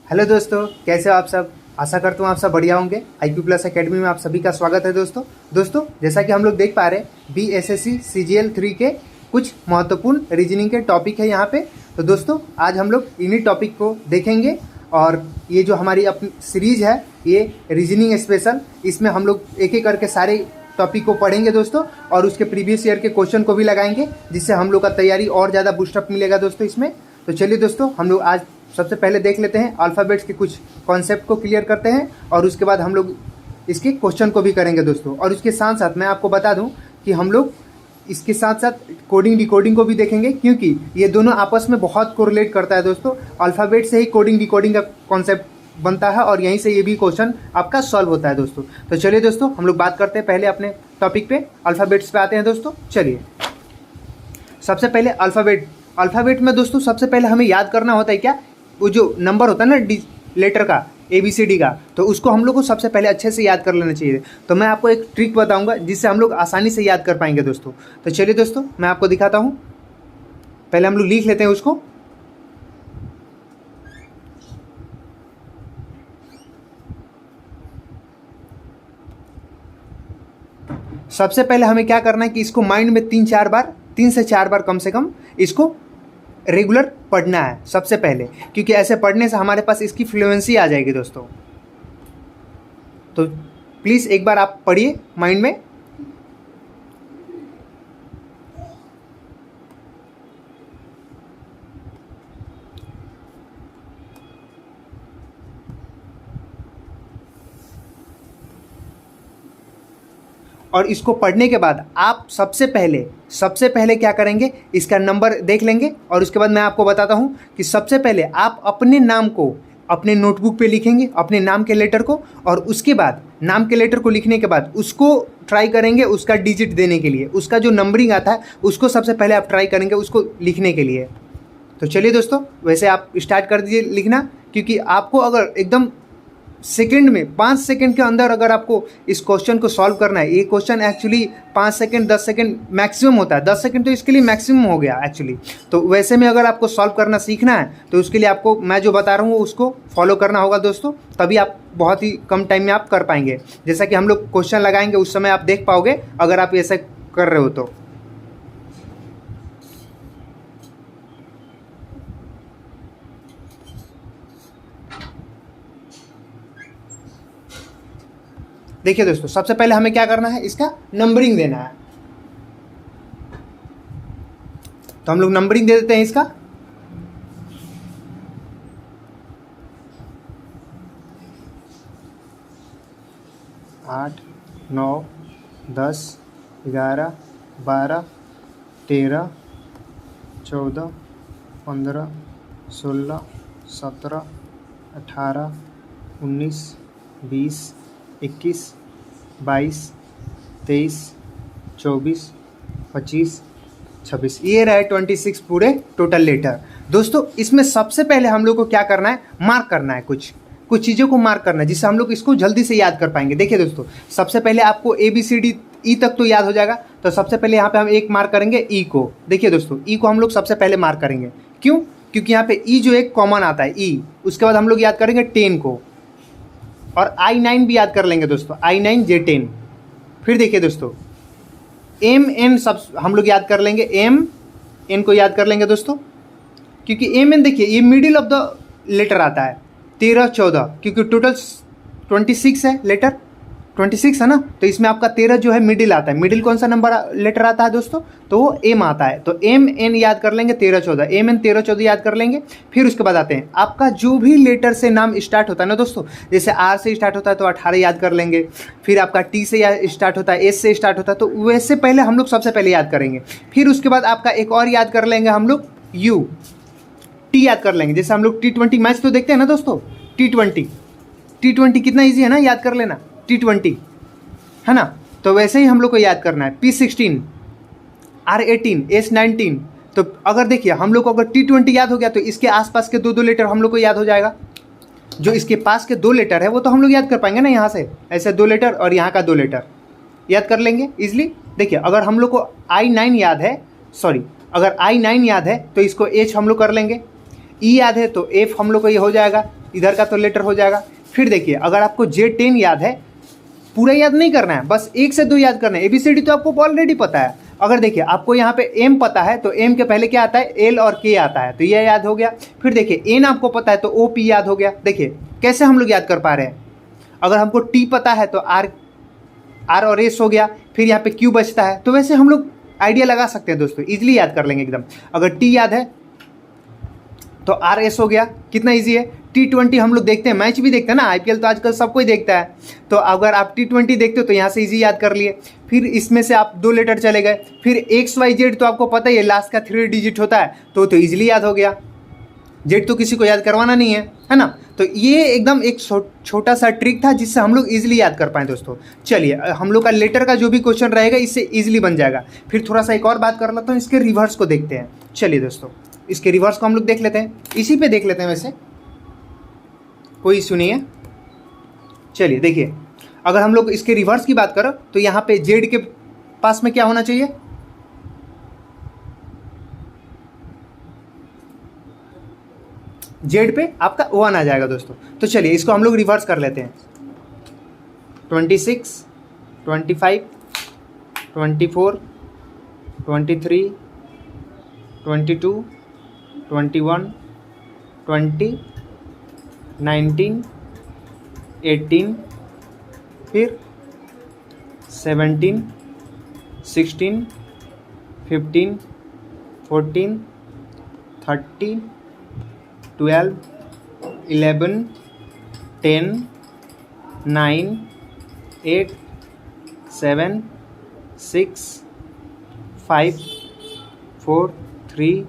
Hello दोस्तों, कैसे हो आप सब। आशा करता हूँ आप सब बढ़िया होंगे। IQ प्लस एकेडमी में आप सभी का स्वागत है दोस्तों जैसा कि हम लोग देख पा रहे हैं BSSC CGL 3 के कुछ महत्वपूर्ण रीजनिंग के टॉपिक है यहाँ पे। तो दोस्तों आज हम लोग इन्हीं टॉपिक को देखेंगे और ये जो हमारी अपनी सीरीज है ये रीजनिंग स्पेशल, इसमें हम लोग एक एक करके सारे टॉपिक को पढ़ेंगे दोस्तों और उसके प्रीवियस ईयर के क्वेश्चन को भी लगाएंगे, जिससे हम लोग का तैयारी और ज़्यादा बूस्टअप मिलेगा दोस्तों इसमें। तो चलिए दोस्तों हम लोग आज सबसे पहले देख लेते हैं अल्फ़ाबेट्स के कुछ कॉन्सेप्ट को क्लियर करते हैं और उसके बाद हम लोग इसके क्वेश्चन को भी करेंगे दोस्तों। और उसके साथ साथ मैं आपको बता दूं कि हम लोग इसके साथ साथ कोडिंग डिकोडिंग को भी देखेंगे, क्योंकि ये दोनों आपस में बहुत कोरिलेट करता है दोस्तों। अल्फ़ाबेट से ही कोडिंग डिकोडिंग का कॉन्सेप्ट बनता है और यहीं से ये भी क्वेश्चन आपका सॉल्व होता है दोस्तों। तो चलिए दोस्तों हम लोग बात करते हैं पहले अपने टॉपिक पे, अल्फ़ाबेट्स पे आते हैं दोस्तों। चलिए सबसे पहले अल्फ़ाबेट में दोस्तों सबसे पहले हमें याद करना होता है क्या, वो जो नंबर होता है ना लेटर का ABCD का, तो उसको हम लोग को सबसे पहले अच्छे से याद कर लेना चाहिए। तो मैं आपको एक ट्रिक बताऊंगा जिससे हम लोग आसानी से याद कर पाएंगे दोस्तों। तो चलिए दोस्तों मैं आपको दिखाता हूँ। पहले हम लोग लिख लेते हैं उसको। सबसे पहले हमें क्या करना है कि इसको माइंड में 3 से 4 बार कम से कम इसको रेगुलर पढ़ना है सबसे पहले, क्योंकि ऐसे पढ़ने से हमारे पास इसकी फ्लुएंसी आ जाएगी दोस्तों। तो प्लीज़ एक बार आप पढ़िए माइंड में। और इसको पढ़ने के बाद आप सबसे पहले क्या करेंगे, इसका नंबर देख लेंगे और उसके बाद मैं आपको बताता हूं कि सबसे पहले आप अपने नाम को अपने नोटबुक पे लिखेंगे, अपने नाम के लेटर को, और उसके बाद नाम के लेटर को लिखने के बाद उसको ट्राई करेंगे उसका डिजिट देने के लिए, उसका जो नंबरिंग आता है उसको सबसे पहले आप ट्राई करेंगे उसको लिखने के लिए। तो चलिए दोस्तों वैसे आप स्टार्ट कर दीजिए लिखना, क्योंकि आपको अगर एकदम सेकंड में 5 सेकंड के अंदर अगर आपको इस क्वेश्चन को सॉल्व करना है, ये question actually 5 second 10 second maximum होता है, 10 सेकंड तो इसके लिए मैक्सिमम हो गया एक्चुअली। तो वैसे में अगर आपको सॉल्व करना सीखना है तो उसके लिए आपको मैं जो बता रहा हूँ उसको फॉलो करना होगा दोस्तों, तभी आप बहुत ही कम टाइम में आप कर पाएंगे। जैसा कि हम लोग क्वेश्चन लगाएंगे उस समय आप देख पाओगे अगर आप ऐसा कर रहे हो तो। देखिए दोस्तों सबसे पहले हमें क्या करना है, इसका नंबरिंग देना है। तो हम लोग नंबरिंग दे देते हैं इसका। आठ, 9, 10, 11, 12, 13, 14, 15, 16, 17, 18, 19, 20, 21, 22, 23, 24, 25, 26, ये रहे 26 पूरे टोटल लेटर। दोस्तों इसमें सबसे पहले हम लोग को क्या करना है, मार्क करना है, कुछ चीज़ों को मार्क करना है जिससे हम लोग इसको जल्दी से याद कर पाएंगे। देखिए दोस्तों सबसे पहले आपको ABCD E तक तो याद हो जाएगा, तो सबसे पहले यहाँ पे हम एक मार्क करेंगे E को। देखिए दोस्तों E को हम लोग सबसे पहले मार्क करेंगे, क्यों, क्योंकि यहाँ पे E जो एक कॉमन आता है E। उसके बाद हम लोग याद करेंगे 10 को, और I9 भी याद कर लेंगे दोस्तों, I9 J10। फिर देखिए दोस्तों MN सब हम लोग याद कर लेंगे, MN को याद कर लेंगे दोस्तों, क्योंकि MN देखिए ये मिडिल ऑफ द लेटर आता है, 13, 14, क्योंकि टोटल 26 है लेटर, 26 है ना, तो इसमें आपका 13 जो है मिडिल आता है। मिडिल कौन सा नंबर लेटर आता है दोस्तों, तो वो M आता है। तो MN याद कर लेंगे 13, 14, MN 13, 14 याद कर लेंगे। फिर उसके बाद आते हैं आपका जो भी लेटर से नाम स्टार्ट होता है ना दोस्तों, जैसे R से स्टार्ट होता है तो 18 याद कर लेंगे। फिर आपका T से स्टार्ट होता है, S से स्टार्ट होता है, तो वैसे पहले हम लोग सबसे पहले याद करेंगे। फिर उसके बाद आपका एक और याद कर लेंगे हम लोग U, T याद कर लेंगे। जैसे हम लोग T20 मैच तो देखते हैं ना दोस्तों, T20 कितना ईजी है ना याद कर लेना, T20 है ना। तो वैसे ही हम लोग को याद करना है P16, R18, S19। तो अगर देखिए हम लोग को अगर T20 याद हो गया तो इसके आसपास के दो लेटर हम लोग को याद हो जाएगा। जो इसके पास के 2 लेटर है वो तो हम लोग याद कर पाएंगे ना, यहाँ से ऐसे 2 लेटर और यहाँ का 2 लेटर याद कर लेंगे इजिली। देखिए अगर हम लोग को I9 याद है, अगर I9 याद है तो इसको H हम लोग कर लेंगे, E याद है तो F हम लोग को ये हो जाएगा, इधर का तो लेटर हो जाएगा। फिर देखिए अगर आपको J10 याद है, पूरा याद नहीं करना है, बस 1 से 2 याद करना है। ABCD तो आपको ऑलरेडी पता है। अगर देखिए आपको यहाँ पे M पता है तो M के पहले क्या आता है, L और K आता है, तो यह याद हो गया। फिर देखिए N आपको पता है तो OP याद हो गया। देखिए कैसे हम लोग याद कर पा रहे हैं, अगर हमको T पता है तो R और S हो गया, फिर यहाँ पे Q बचता है। तो वैसे हम लोग आइडिया लगा सकते हैं दोस्तों, इजीली याद कर लेंगे एकदम। अगर T याद है तो RS हो गया, कितना ईजी है। T20 हम लोग देखते हैं, मैच भी देखते हैं ना, IPL तो आजकल सब कोई देखता है, तो अगर आप T20 देखते हो तो यहाँ से इजी याद कर लिए। फिर इसमें से आप 2 लेटर चले गए। फिर XYZ तो आपको पता ही है, लास्ट का 3 डिजिट होता है, तो ईजिली याद हो गया। जेड तो किसी को याद करवाना नहीं है ना। तो ये एकदम एक छोटा सा ट्रिक था जिससे हम लोग इजीली याद कर पाएँ दोस्तों। चलिए हम लोग का लेटर का जो भी क्वेश्चन रहेगा इससे इजीली बन जाएगा। फिर थोड़ा सा एक और बात कर लेता हूँ, इसके रिवर्स को देखते हैं। चलिए दोस्तों इसके रिवर्स को हम लोग देख लेते हैं, इसी पे देख लेते हैं, वैसे कोई इशू नहीं है। चलिए देखिए अगर हम लोग इसके रिवर्स की बात करें तो यहाँ पे जेड के पास में क्या होना चाहिए, जेड पे आपका 1 आ जाएगा दोस्तों। तो चलिए इसको हम लोग रिवर्स कर लेते हैं। 26, 25, 24, 23, 22, 21, 20, 19, 18, फिर 17, 16, 15, 14, 13, 12, 11, 10, 9, 8, 7, 6, 5, 4, 3,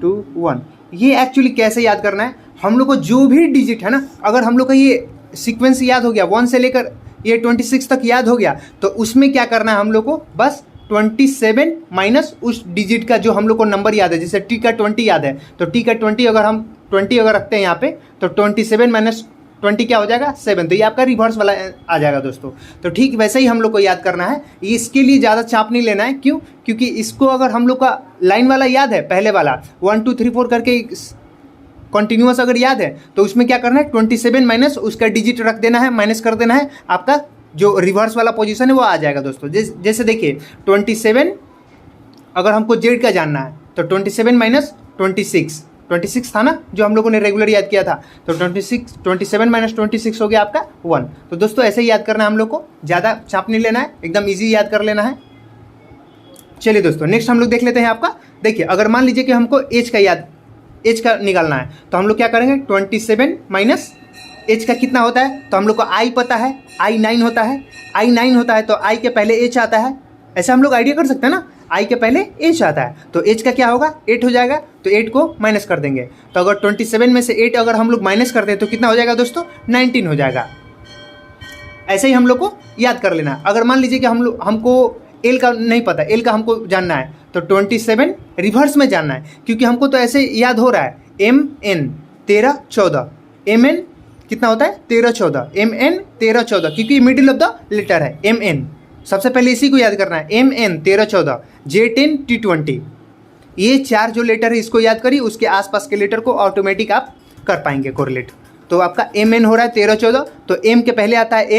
2, 1। ये एक्चुअली कैसे याद करना है, हम लोग को जो भी डिजिट है ना, अगर हम लोग का ये सीक्वेंस याद हो गया 1 से लेकर ये 26 तक याद हो गया, तो उसमें क्या करना है हम लोग को, बस 27 माइनस उस डिजिट का जो हम लोग को नंबर याद है। जैसे टी का 20 याद है तो टी का 20 अगर हम 20 अगर रखते हैं यहाँ पे तो 27 माइनस 20 क्या हो जाएगा 7। तो ये आपका रिवर्स वाला आ जाएगा दोस्तों। तो ठीक वैसे ही हम लोग को याद करना है। इसके लिए ज़्यादा चाप नहीं लेना है, क्यों, क्योंकि इसको अगर हम लोग का लाइन वाला याद है, पहले वाला 1 2 3 4 करके कंटिन्यूअस अगर याद है, तो उसमें क्या करना है 27 माइनस उसका डिजिट रख देना है, माइनस कर देना है, आपका जो रिवर्स वाला पोजीशन है वो आ जाएगा दोस्तों। जैसे देखिए 27 अगर हमको जेड का जानना है तो 27 माइनस 26 था ना जो हम लोगों ने रेगुलर याद किया था, तो 27 माइनस 26 हो गया आपका 1। तो दोस्तों ऐसे ही याद करना है हम लोग को, ज़्यादा चाप नहीं लेना है, एकदम ईजी याद कर लेना है। चलिए दोस्तों नेक्स्ट हम लोग देख लेते हैं आपका। देखिए अगर मान लीजिए कि हमको एज का निकालना है तो हम लोग क्या करेंगे 27 माइनस एच का कितना होता है, तो हम लोग को आई पता है, आई 9 होता है, आई 9 होता है तो आई के पहले एच आता है। ऐसा हम लोग आइडिया कर सकते हैं ना, आई के पहले एच आता है तो एच का क्या होगा 8 हो जाएगा, तो 8 को माइनस कर देंगे। तो अगर 27 में से 8 अगर हम लोग माइनस करते हैं तो कितना हो जाएगा दोस्तों 19 हो जाएगा। ऐसे ही हम लोग को याद कर लेना है। अगर मान लीजिए कि हमको एल का नहीं पता, एल का हमको जानना है तो 27 रिवर्स में जानना है, क्योंकि हमको तो ऐसे याद हो रहा है एम एन 13 14, एम एन कितना होता है 13 14, एम एन 13 14, क्योंकि मिडिल ऑफ द लेटर है एम एन। सबसे पहले इसी को याद करना है, एम एन 13 14, J10 T20, ये 4 जो लेटर है इसको याद करिए, उसके आसपास के लेटर को ऑटोमेटिक आप कर पाएंगे कोरिलेट। तो आपका एम एन हो रहा है 13 14, तो एम के पहले आता है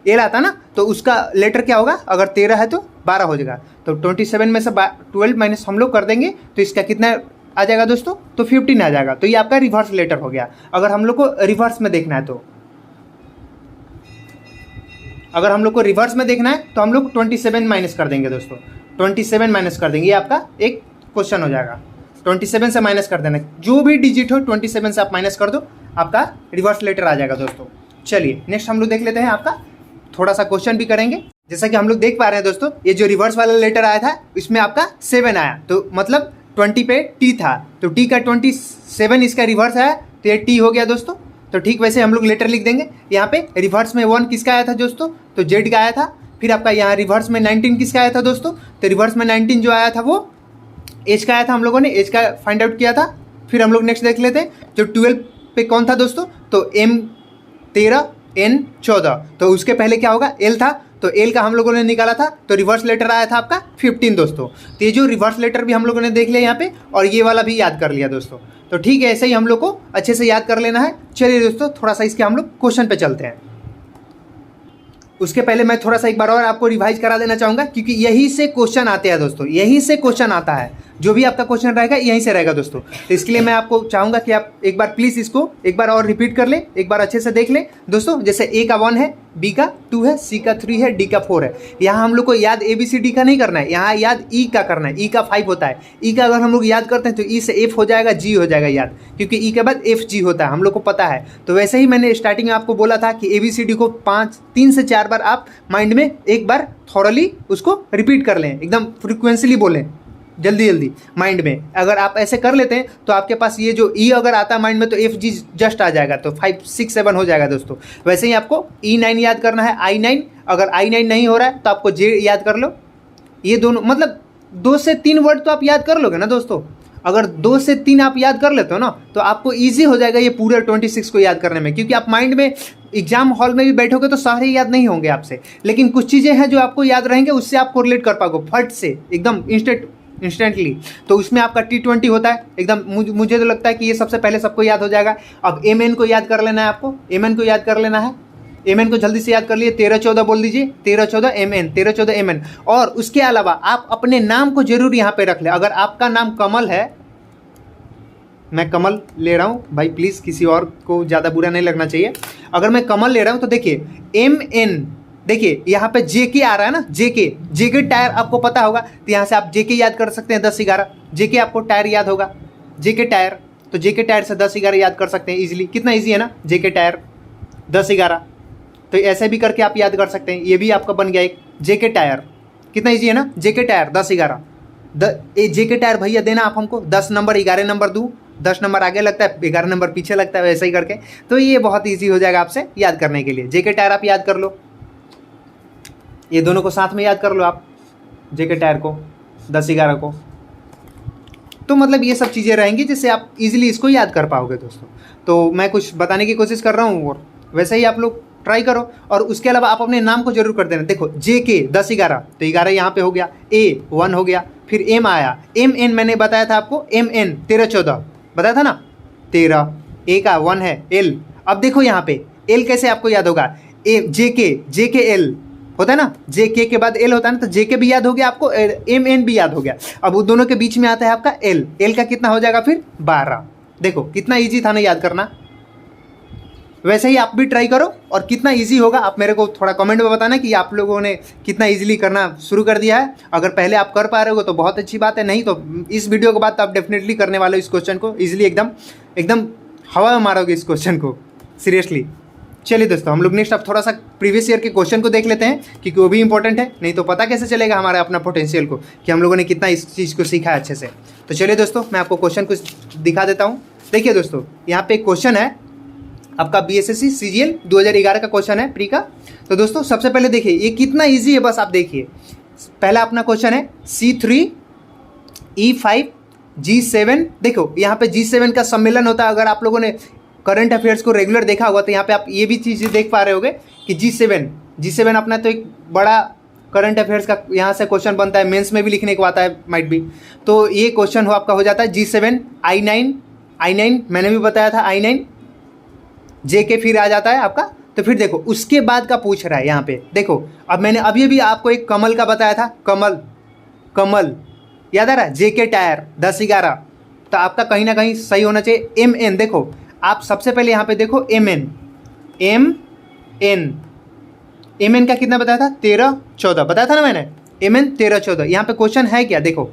एल आता ना, तो उसका लेटर क्या होगा, अगर 13 है तो 12 हो जाएगा। तो 27 में से 12 माइनस हम लोग कर देंगे तो इसका कितना आ जाएगा दोस्तों, तो 15 आ जाएगा। तो ये आपका रिवर्स लेटर हो गया। अगर हम लोग को रिवर्स में देखना है तो अगर हम लोग को रिवर्स में देखना है तो हम लोग 27 माइनस कर देंगे दोस्तों, 27 माइनस कर देंगे, ये आपका एक क्वेश्चन हो जाएगा। 27 से माइनस कर देना, जो भी डिजिट हो 27 से आप माइनस कर दो, आपका रिवर्स लेटर आ जाएगा दोस्तों। चलिए नेक्स्ट हम लोग देख लेते हैं, आपका थोड़ा सा क्वेश्चन भी करेंगे। जैसा कि हम लोग देख पा रहे हैं दोस्तों, ये जो रिवर्स वाला लेटर आया था इसमें आपका 7 आया, तो मतलब 20 पे टी था, तो टी का 27 इसका रिवर्स आया तो ये टी हो गया दोस्तों। तो ठीक वैसे हम लोग लेटर लिख देंगे। यहाँ पे रिवर्स में 1 किसका आया था दोस्तों, तो जेड का आया था। फिर आपका यहाँ रिवर्स में 19 किसका आया था दोस्तों, तो रिवर्स में 19 जो आया था वो एच का आया था, हम लोगों ने एच का फाइंड आउट किया था। फिर हम लोग नेक्स्ट देख लेते हैं, जो 12 पे कौन था दोस्तों, तो एम 13 एन 14, तो उसके पहले क्या होगा एल था, तो एल का हम लोगों ने निकाला था, तो रिवर्स लेटर आया था आपका 15 दोस्तों। तो ये जो रिवर्स लेटर भी हम लोगों ने देख लिया यहाँ पे, और ये वाला भी याद कर लिया दोस्तों। तो ठीक है, ऐसे ही हम लोग को अच्छे से याद कर लेना है। चलिए दोस्तों, थोड़ा सा इसके हम लोग क्वेश्चन पे चलते हैं। उसके पहले मैं थोड़ा सा एक बार और आपको रिवाइज करा देना चाहूँगा, क्योंकि यही से क्वेश्चन आते हैं दोस्तों, यही से क्वेश्चन आता है। जो भी आपका क्वेश्चन रहेगा यहीं से रहेगा दोस्तों। तो इसके लिए मैं आपको चाहूँगा कि आप एक बार प्लीज़ इसको एक बार और रिपीट कर लें, एक बार अच्छे से देख लें दोस्तों। जैसे ए का 1 है, बी का 2 है, सी का 3 है, डी का 4 है। यहाँ हम लोग को याद ABCD का नहीं करना है, यहाँ याद ई का करना है। ई का 5 होता है। ई का अगर हम लोग याद करते हैं तो ई से एफ हो जाएगा, जी हो जाएगा याद, क्योंकि ई के बाद FG होता है, हम लोग को पता है। तो वैसे ही मैंने स्टार्टिंग में आपको बोला था कि ABCD को 3 से 4 बार आप माइंड में एक बार थॉरली उसको रिपीट कर लें, एकदम फ्रिक्वेंसली बोलें, जल्दी जल्दी माइंड में। अगर आप ऐसे कर लेते हैं तो आपके पास ये जो ई अगर आता है माइंड में तो FG जस्ट आ जाएगा, तो 5 6 7 हो जाएगा दोस्तों। वैसे ही आपको E9 याद करना है, I9। अगर I9 नहीं हो रहा है तो आपको J याद कर लो। ये दोनों मतलब 2 से 3 वर्ड तो आप याद कर लोगे ना दोस्तों। अगर 2 से 3 आप याद कर लेते हो ना तो आपको ईजी हो जाएगा ये पूरे 26 को याद करने में, क्योंकि आप माइंड में एग्जाम हॉल में भी बैठोगे तो सारे याद नहीं होंगे आपसे, लेकिन कुछ चीज़ें हैं जो आपको याद रहेंगे, उससे आपको रिलेट कर पाओगे फट से एकदम इंस्टेंटली। तो उसमें आपका T20 होता है एकदम। मुझे तो लगता है कि ये सबसे पहले सबको याद हो जाएगा। अब MN को याद कर लेना है आपको, MN को याद कर लेना है। MN को जल्दी से याद कर लिए, 13-14 बोल दीजिए, 13-14 MN, 13-14 MN। और उसके अलावा आप अपने नाम को जरूर यहाँ पे रख लें। अगर आपका नाम कमल है, मैं कमल ले रहा हूँ भाई, प्लीज़ किसी और को ज़्यादा बुरा नहीं लगना चाहिए। अगर मैं कमल ले रहा हूँ तो देखिए MN, देखिए यहाँ पे JK आ रहा है ना, JK टायर आपको पता होगा, तो यहाँ से आप JK याद कर सकते हैं 10-11। JK आपको टायर याद होगा, JK टायर, तो JK टायर से 10-11 याद कर सकते हैं इजीली। कितना इजी है ना, JK टायर 10-11। तो ऐसे भी करके आप याद कर सकते हैं, ये भी आपका बन गया एक JK टायर। कितना इजी है ना, JK टायर 10-11। JK टायर भैया देना आप हमको 10 नंबर 11 नंबर दूँ, 10 नंबर आगे लगता है 11 नंबर पीछे लगता है, वैसे ही करके। तो ये बहुत ईजी हो जाएगा आपसे याद करने के लिए। JK टायर आप याद कर लो, ये दोनों को साथ में याद कर लो आप, JK टायर को 10-11 को। तो मतलब ये सब चीज़ें रहेंगी जिससे आप इजीली इसको याद कर पाओगे दोस्तों। तो मैं कुछ बताने की कोशिश कर रहा हूँ और वैसे ही आप लोग ट्राई करो। और उसके अलावा आप अपने नाम को जरूर कर देना। देखो JK 10-11, तो 11 यहाँ पे हो गया, A 1 हो गया, फिर M आया, MN मैंने बताया था आपको, MN 13-14 बताया था ना, 13, A का 1 है, L। अब देखो यहाँ पे L कैसे आपको याद होगा, JK L होता है ना, JK के बाद L होता है ना, तो JK भी याद हो गया आपको, MN भी याद हो गया। अब वो दोनों के बीच में आता है आपका L का कितना हो जाएगा फिर 12। देखो कितना इजी था ना याद करना। वैसे ही आप भी ट्राई करो, और कितना इजी होगा आप मेरे को थोड़ा कमेंट में बताना कि आप लोगों ने कितना इजीली करना शुरू कर दिया है। अगर पहले आप कर पा रहे हो तो बहुत अच्छी बात है, नहीं तो इस वीडियो के बाद तो आप डेफिनेटली करने वाले हो इस क्वेश्चन को इजीली, एकदम हवा में मारोगे इस क्वेश्चन को, सीरियसली। चलिए दोस्तों, हम लोग नेक्स्ट अब थोड़ा सा प्रीवियस ईयर के क्वेश्चन को देख लेते हैं, क्योंकि वो भी इंपॉर्टेंट है, नहीं तो पता कैसे चलेगा हमारे अपना पोटेंशियल को कि हम लोगों ने कितना इस चीज़ को सीखा है अच्छे से। तो चलिए दोस्तों, मैं आपको क्वेश्चन कुछ दिखा देता हूँ। देखिए दोस्तों, यहाँ पे एक क्वेश्चन है आपका BSSC CGL 2011 का क्वेश्चन है प्री का। तो दोस्तों सबसे पहले देखिए ये कितना ईजी है, बस आप देखिए। पहला अपना क्वेश्चन है C3 E5 G7। देखो यहाँ पे G7 का सम्मेलन होता है। अगर आप लोगों ने करंट अफेयर्स को रेगुलर देखा होगा तो यहाँ पे आप ये भी चीज़ देख पा रहे होगे कि G7 अपना तो एक बड़ा करंट अफेयर्स का यहाँ से क्वेश्चन बनता है, मेंस में भी लिखने को आता है माइट भी। तो ये क्वेश्चन आपका हो जाता है G7 I9 मैंने भी बताया था, I9 JK फिर आ जाता है आपका। तो फिर देखो उसके बाद का पूछ रहा है यहाँ पे। देखो अब मैंने अभी भी आपको एक कमल का बताया था, कमल याद आ रहा है, JK टायर 10-11। तो आपका कहीं ना कहीं सही होना चाहिए। MN देखो आप सबसे पहले यहाँ पे देखो MN का कितना बताया था, 13-14 बताया था ना मैंने, MN 13-14। यहाँ पे क्वेश्चन है क्या, देखो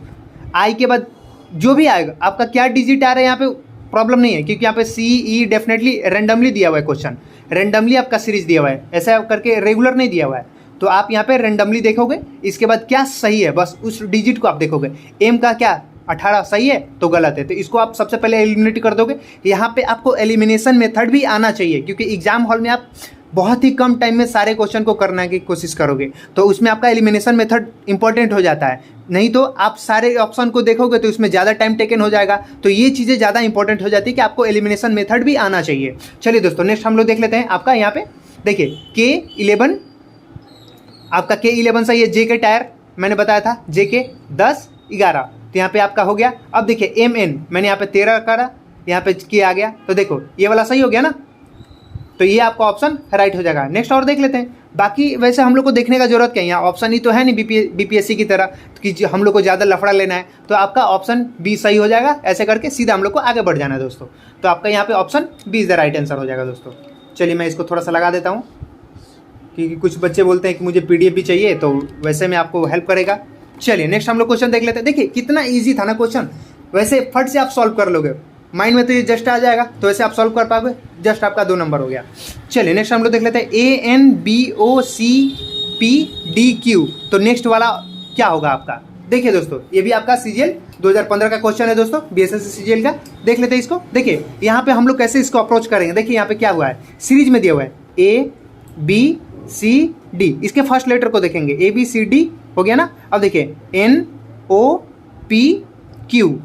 I के बाद जो भी आएगा आपका क्या डिजिट आ रहा है यहाँ पे प्रॉब्लम नहीं है, क्योंकि यहाँ पे CE डेफिनेटली रैंडमली दिया हुआ है क्वेश्चन, रैंडमली आपका सीरीज दिया हुआ है, ऐसा करके रेगुलर नहीं दिया हुआ है। तो आप यहाँ पे रैंडमली देखोगे, इसके बाद क्या सही है बस उस डिजिट को आप देखोगे। M का क्या 18 सही है तो गलत है, तो इसको आप सबसे पहले एलिमिनेट कर दोगे। यहाँ पे आपको एलिमिनेशन मेथड भी आना चाहिए, क्योंकि एग्जाम हॉल में आप बहुत ही कम टाइम में सारे क्वेश्चन को करने की कोशिश करोगे, तो उसमें आपका एलिमिनेशन मेथड इंपॉर्टेंट हो जाता है। नहीं तो आप सारे ऑप्शन को देखोगे तो उसमें ज़्यादा टाइम टेकन हो जाएगा। तो ये चीज़ें ज़्यादा इंपॉर्टेंट हो जाती है कि आपको एलिमिनेशन मेथड भी आना चाहिए। चलिए दोस्तों नेक्स्ट हम लोग देख लेते हैं। आपका यहाँ पे देखिए K11, आपका K11 सही है। JK टायर मैंने बताया था, JK 10-11, तो यहाँ पे आपका हो गया। अब देखिए MN मैंने यहाँ पे 13 करा, यहाँ पे किया आ गया, तो देखो ये वाला सही हो गया ना, तो ये आपका ऑप्शन राइट हो जाएगा। नेक्स्ट और देख लेते हैं। बाकी वैसे हम लोग को देखने का जरूरत क्या है, यहाँ ऑप्शन ही तो है नहीं बीपीएससी की तरह कि हम लोग को ज़्यादा लफड़ा लेना है, तो आपका ऑप्शन बी सही हो जाएगा। ऐसे करके सीधा हम लोग को आगे बढ़ जाना है दोस्तों। तो आपका यहाँ पे option B is the right answer हो जाएगा दोस्तों। चलिए मैं इसको थोड़ा सा लगा देता हूँ, क्योंकि कुछ बच्चे बोलते हैं कि मुझे पीडीएफ भी चाहिए, तो वैसे में आपको हेल्प करेगा। चलिए नेक्स्ट हम लोग क्वेश्चन देख लेते हैं। देखिए कितना ईजी था ना क्वेश्चन, वैसे फट से आप सॉल्व कर लोगे, माइंड में तो ये जस्ट आ जाएगा, तो वैसे आप सॉल्व कर पाओगे। जस्ट आपका 2 नंबर हो गया। चलिए नेक्स्ट हम लोग देख लेते हैं ANBOCPDQ। तो नेक्स्ट वाला क्या होगा आपका, देखिए दोस्तों ये भी आपका सीजीएल 2015 का क्वेश्चन है दोस्तों, बीएसएससी सीजीएल का। देख लेते हैं इसको। देखिए यहाँ पे हम लोग कैसे इसको अप्रोच करेंगे। देखिए यहाँ पे क्या हुआ है, सीरीज में दिया हुआ है ABCD, इसके फर्स्ट लेटर को देखेंगे, ABCD हो गया ना। अब देखिए NOPQ,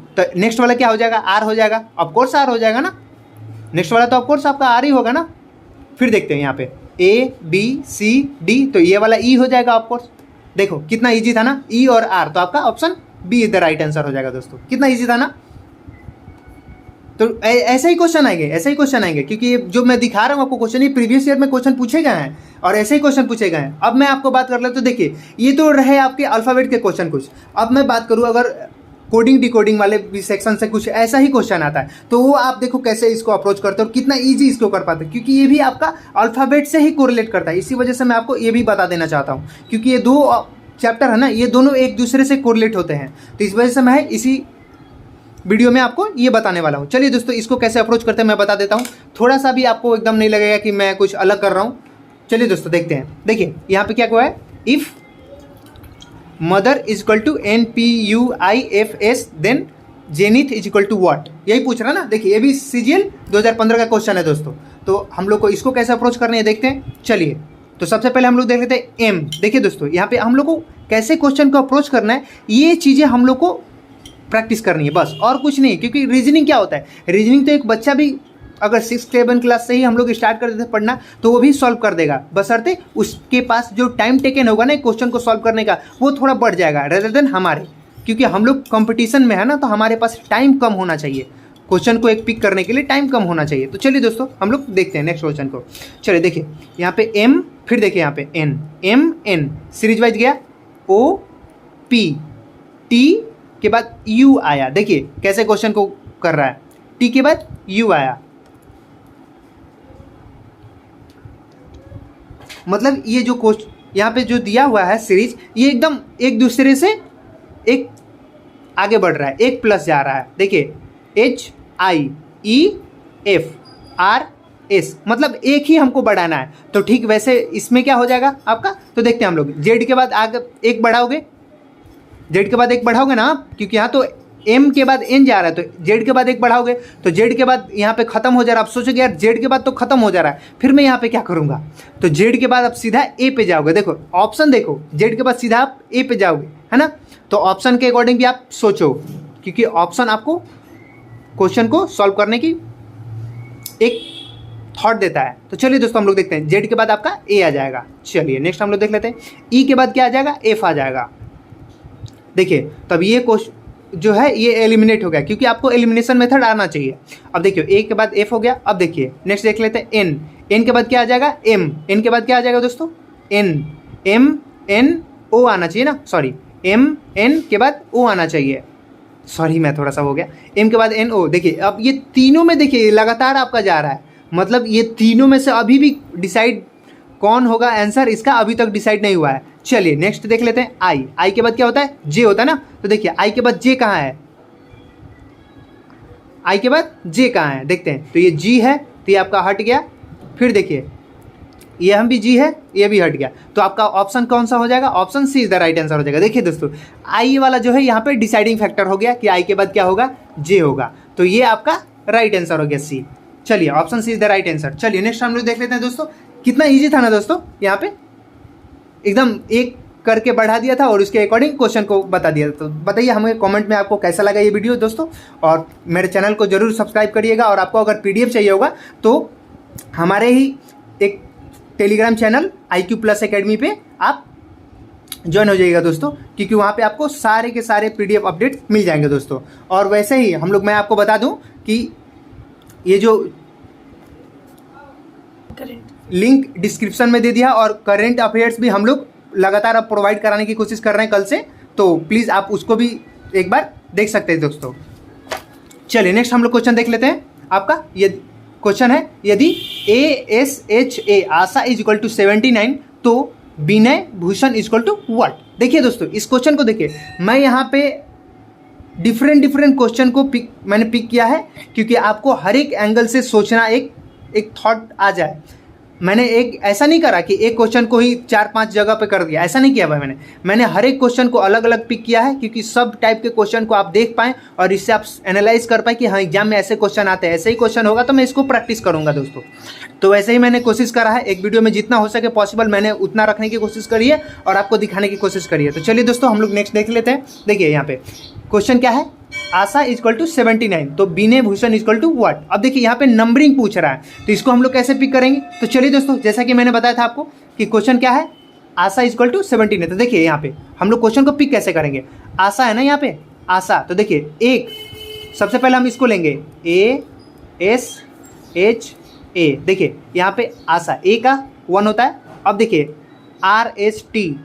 तो नेक्स्ट वाला क्या हो जाएगा, आर हो जाएगा। ऑफकोर्स आर हो जाएगा ना, नेक्स्ट वाला तो ऑफकोर्स आपका आर ही होगा ना। फिर देखते हैं यहाँ पे ABCD, तो ये वाला ई हो जाएगा ऑफकोर्स। देखो कितना इजी था ना, ई और आर, तो आपका option B is the right answer हो जाएगा दोस्तों। कितना इजी था ना। तो ऐसे ही क्वेश्चन आएंगे, ऐसे ही क्वेश्चन आएंगे, क्योंकि जो मैं दिखा रहा हूँ आपको क्वेश्चन, ये प्रीवियस ईयर में क्वेश्चन पूछे गए हैं और ऐसे ही क्वेश्चन पूछे गए हैं। अब मैं आपको बात कर ले, तो देखिए ये तो रहे आपके अल्फाबेट के क्वेश्चन कुछ। अब मैं बात करूँ अगर कोडिंग डिकोडिंग वाले भी सेक्शन से कुछ ऐसा ही क्वेश्चन आता है, तो वो आप देखो कैसे इसको अप्रोच करते हो, कितना इजी इसको कर पाते हैं, क्योंकि ये भी आपका अल्फाबेट से ही कोरिलेट करता है। इसी वजह से मैं आपको ये भी बता देना चाहता हूँ, क्योंकि ये 2 चैप्टर है ना, ये दोनों एक दूसरे से कोरिलेट होते हैं। तो इस वजह से मैं इसी वीडियो में आपको ये बताने वाला हूँ। चलिए दोस्तों इसको कैसे अप्रोच करते हैं मैं बता देता हूँ, थोड़ा सा भी आपको एकदम नहीं लगेगा कि मैं कुछ अलग कर रहा हूँ। चलिए दोस्तों देखते हैं। देखिए यहाँ पे क्या हुआ है, if mother is equal to NPUIFS then zenith is equal to what, यही पूछ रहा ना। देखिए ये भी सीजीएल 2015 का क्वेश्चन है दोस्तों। तो हम लोग को इसको कैसे अप्रोच करना है देखते हैं। चलिए तो सबसे पहले हम लोग देख लेते हैं एम। देखिए दोस्तों यहाँ पे हम लोग को कैसे क्वेश्चन को अप्रोच करना है, ये चीज़ें हम लोग को प्रैक्टिस करनी है बस, और कुछ नहीं। क्योंकि रीजनिंग क्या होता है, रीजनिंग तो एक बच्चा भी अगर 6-7 क्लास से ही हम लोग स्टार्ट कर देते पढ़ना, तो वो भी सॉल्व कर देगा, बशर्ते उसके पास जो टाइम टेकन होगा ना क्वेश्चन को सॉल्व करने का, वो थोड़ा बढ़ जाएगा रेदर देन हमारे। क्योंकि हम लोग कंपटीशन में है ना, तो हमारे पास टाइम कम होना चाहिए, क्वेश्चन को एक पिक करने के लिए टाइम कम होना चाहिए। तो चलिए दोस्तों हम लोग देखते हैं नेक्स्ट क्वेश्चन को। चलिए देखिए यहाँ पे एम, फिर देखिए यहाँ पे एन, MN सीरीज वाइज गया, OP, T के बाद U आया। देखिए कैसे क्वेश्चन को कर रहा है, T के बाद U आया। मतलब ये जो क्वेश्चन यहाँ पे जो दिया हुआ है सीरीज, ये एकदम एक दूसरे से एक आगे बढ़ रहा है, एक प्लस जा रहा है। देखिए HIEFRS, मतलब एक ही हमको बढ़ाना है। तो ठीक वैसे इसमें क्या हो जाएगा आपका, तो देखते हैं हम लोग। जेड के बाद आगे एक बढ़ाओगे, जेड के बाद एक बढ़ाओगे ना आप, क्योंकि यहाँ तो एम के बाद एन जा रहा है, तो जेड के बाद एक बढ़ाओगे, तो जेड के बाद यहाँ पे खत्म हो जा रहा है। आप सोचोगे यार जेड के बाद तो खत्म हो जा रहा है, फिर मैं यहाँ पे क्या करूँगा, तो जेड के बाद आप सीधा ए पे जाओगे। देखो ऑप्शन देखो, जेड के बाद सीधा आप ए पे जाओगे, है ना। तो ऑप्शन के अकॉर्डिंग भी आप सोचो, क्योंकि ऑप्शन आपको क्वेश्चन को सॉल्व करने की एक थॉट देता है। तो चलिए दोस्तों हम लोग देखते हैं, जेड के बाद आपका ए आ जाएगा। चलिए नेक्स्ट हम लोग देख लेते हैं, ई के बाद क्या आ जाएगा, एफ आ जाएगा। देखिए तब ये क्वेश्चन जो है ये एलिमिनेट हो गया, क्योंकि आपको एलिमिनेशन मेथड आना चाहिए। अब देखिए ए के बाद एफ हो गया। अब देखिए नेक्स्ट देख लेते हैं एन, एन के बाद क्या आ जाएगा, एम, एन के बाद क्या आ जाएगा दोस्तों, एन, एम एन ओ आना चाहिए ना, सॉरी एम एन के बाद ओ आना चाहिए, सॉरी मैं थोड़ा सा हो गया, एम के बाद एन ओ। देखिए अब ये तीनों में देखिए लगातार आपका जा रहा है, मतलब ये तीनों में से अभी भी डिसाइड कौन होगा आंसर, इसका अभी तक डिसाइड नहीं हुआ है। चलिए नेक्स्ट देख लेते हैं आई, आई के बाद क्या होता है, जे होता है ना। तो देखिए आई के बाद जे कहाँ है, आई के बाद जे कहाँ है, देखते हैं। तो ये जी है, तो ये आपका हट गया। फिर देखिए ये हम भी जी है, ये भी हट गया। तो आपका ऑप्शन कौन सा हो जाएगा, option C is the right answer हो जाएगा। देखिए दोस्तों आई वाला जो है यहाँ पे डिसाइडिंग फैक्टर हो गया कि आई के बाद क्या होगा, जे होगा। तो ये आपका राइट आंसर हो गया सी। चलिए option C is the right answer. चलिए नेक्स्ट हम लोग देख लेते हैं दोस्तों, कितना ईजी था ना दोस्तों, यहाँ पे एकदम एक करके बढ़ा दिया था और उसके अकॉर्डिंग क्वेश्चन को बता दिया। तो बताइए हमें कमेंट में आपको कैसा लगा ये वीडियो दोस्तों, और मेरे चैनल को जरूर सब्सक्राइब करिएगा। और आपको अगर पीडीएफ चाहिए होगा तो हमारे ही एक टेलीग्राम चैनल IQ+ एकेडमी पे आप ज्वाइन हो जाइएगा दोस्तों, क्योंकि वहाँ पे आपको सारे के सारे पीडीएफ अपडेट मिल जाएंगे दोस्तों। और वैसे ही हम लोग, मैं आपको बता दूँ कि ये जो लिंक डिस्क्रिप्शन में दे दिया और करंट अफेयर्स भी हम लोग लगातार अब प्रोवाइड कराने की कोशिश कर रहे हैं कल से, तो प्लीज़ आप उसको भी एक बार देख सकते हैं दोस्तों। चलिए नेक्स्ट हम लोग क्वेश्चन देख लेते हैं। आपका ये क्वेश्चन है, यदि ASHA Asha is equal to 79 तो Vinay Bhushan is equal to what. देखिए दोस्तों इस क्वेश्चन को देखिए, मैं यहाँ पे डिफरेंट क्वेश्चन को मैंने पिक किया है क्योंकि आपको हर एक एंगल से सोचना एक थॉट आ जाए। मैंने एक ऐसा नहीं करा कि एक क्वेश्चन को ही 4-5 जगह पे कर दिया, ऐसा नहीं किया भाई। मैंने हर एक क्वेश्चन को अलग अलग पिक किया है क्योंकि सब टाइप के क्वेश्चन को आप देख पाएँ और इससे आप एनालाइज कर पाए कि हाँ एग्जाम में ऐसे क्वेश्चन आते हैं, ऐसे ही क्वेश्चन होगा तो मैं इसको प्रैक्टिस करूँगा दोस्तों। तो वैसे ही मैंने कोशिश करा है, एक वीडियो में जितना हो सके पॉसिबल मैंने उतना रखने की कोशिश करी है और आपको दिखाने की कोशिश करी है। तो चलिए दोस्तों हम लोग नेक्स्ट देख लेते हैं। देखिए यहाँ पे क्वेश्चन क्या है, आशा इज इक्वल टू 79 तो Vinay Bhushan is equal to what. अब देखिए यहाँ पे नंबरिंग पूछ रहा है तो इसको हम लोग कैसे पिक करेंगे। तो चलिए दोस्तों जैसा कि मैंने बताया था आपको कि क्वेश्चन क्या है, आशा इज इक्वल टू 79। तो देखिए यहाँ पे हम लोग क्वेश्चन को पिक कैसे करेंगे, आशा है ना यहाँ पे आशा, तो देखिए एक सबसे पहले हम इसको लेंगे ASHA। देखिए यहाँ पे आशा A का 1 होता है। अब देखिए RST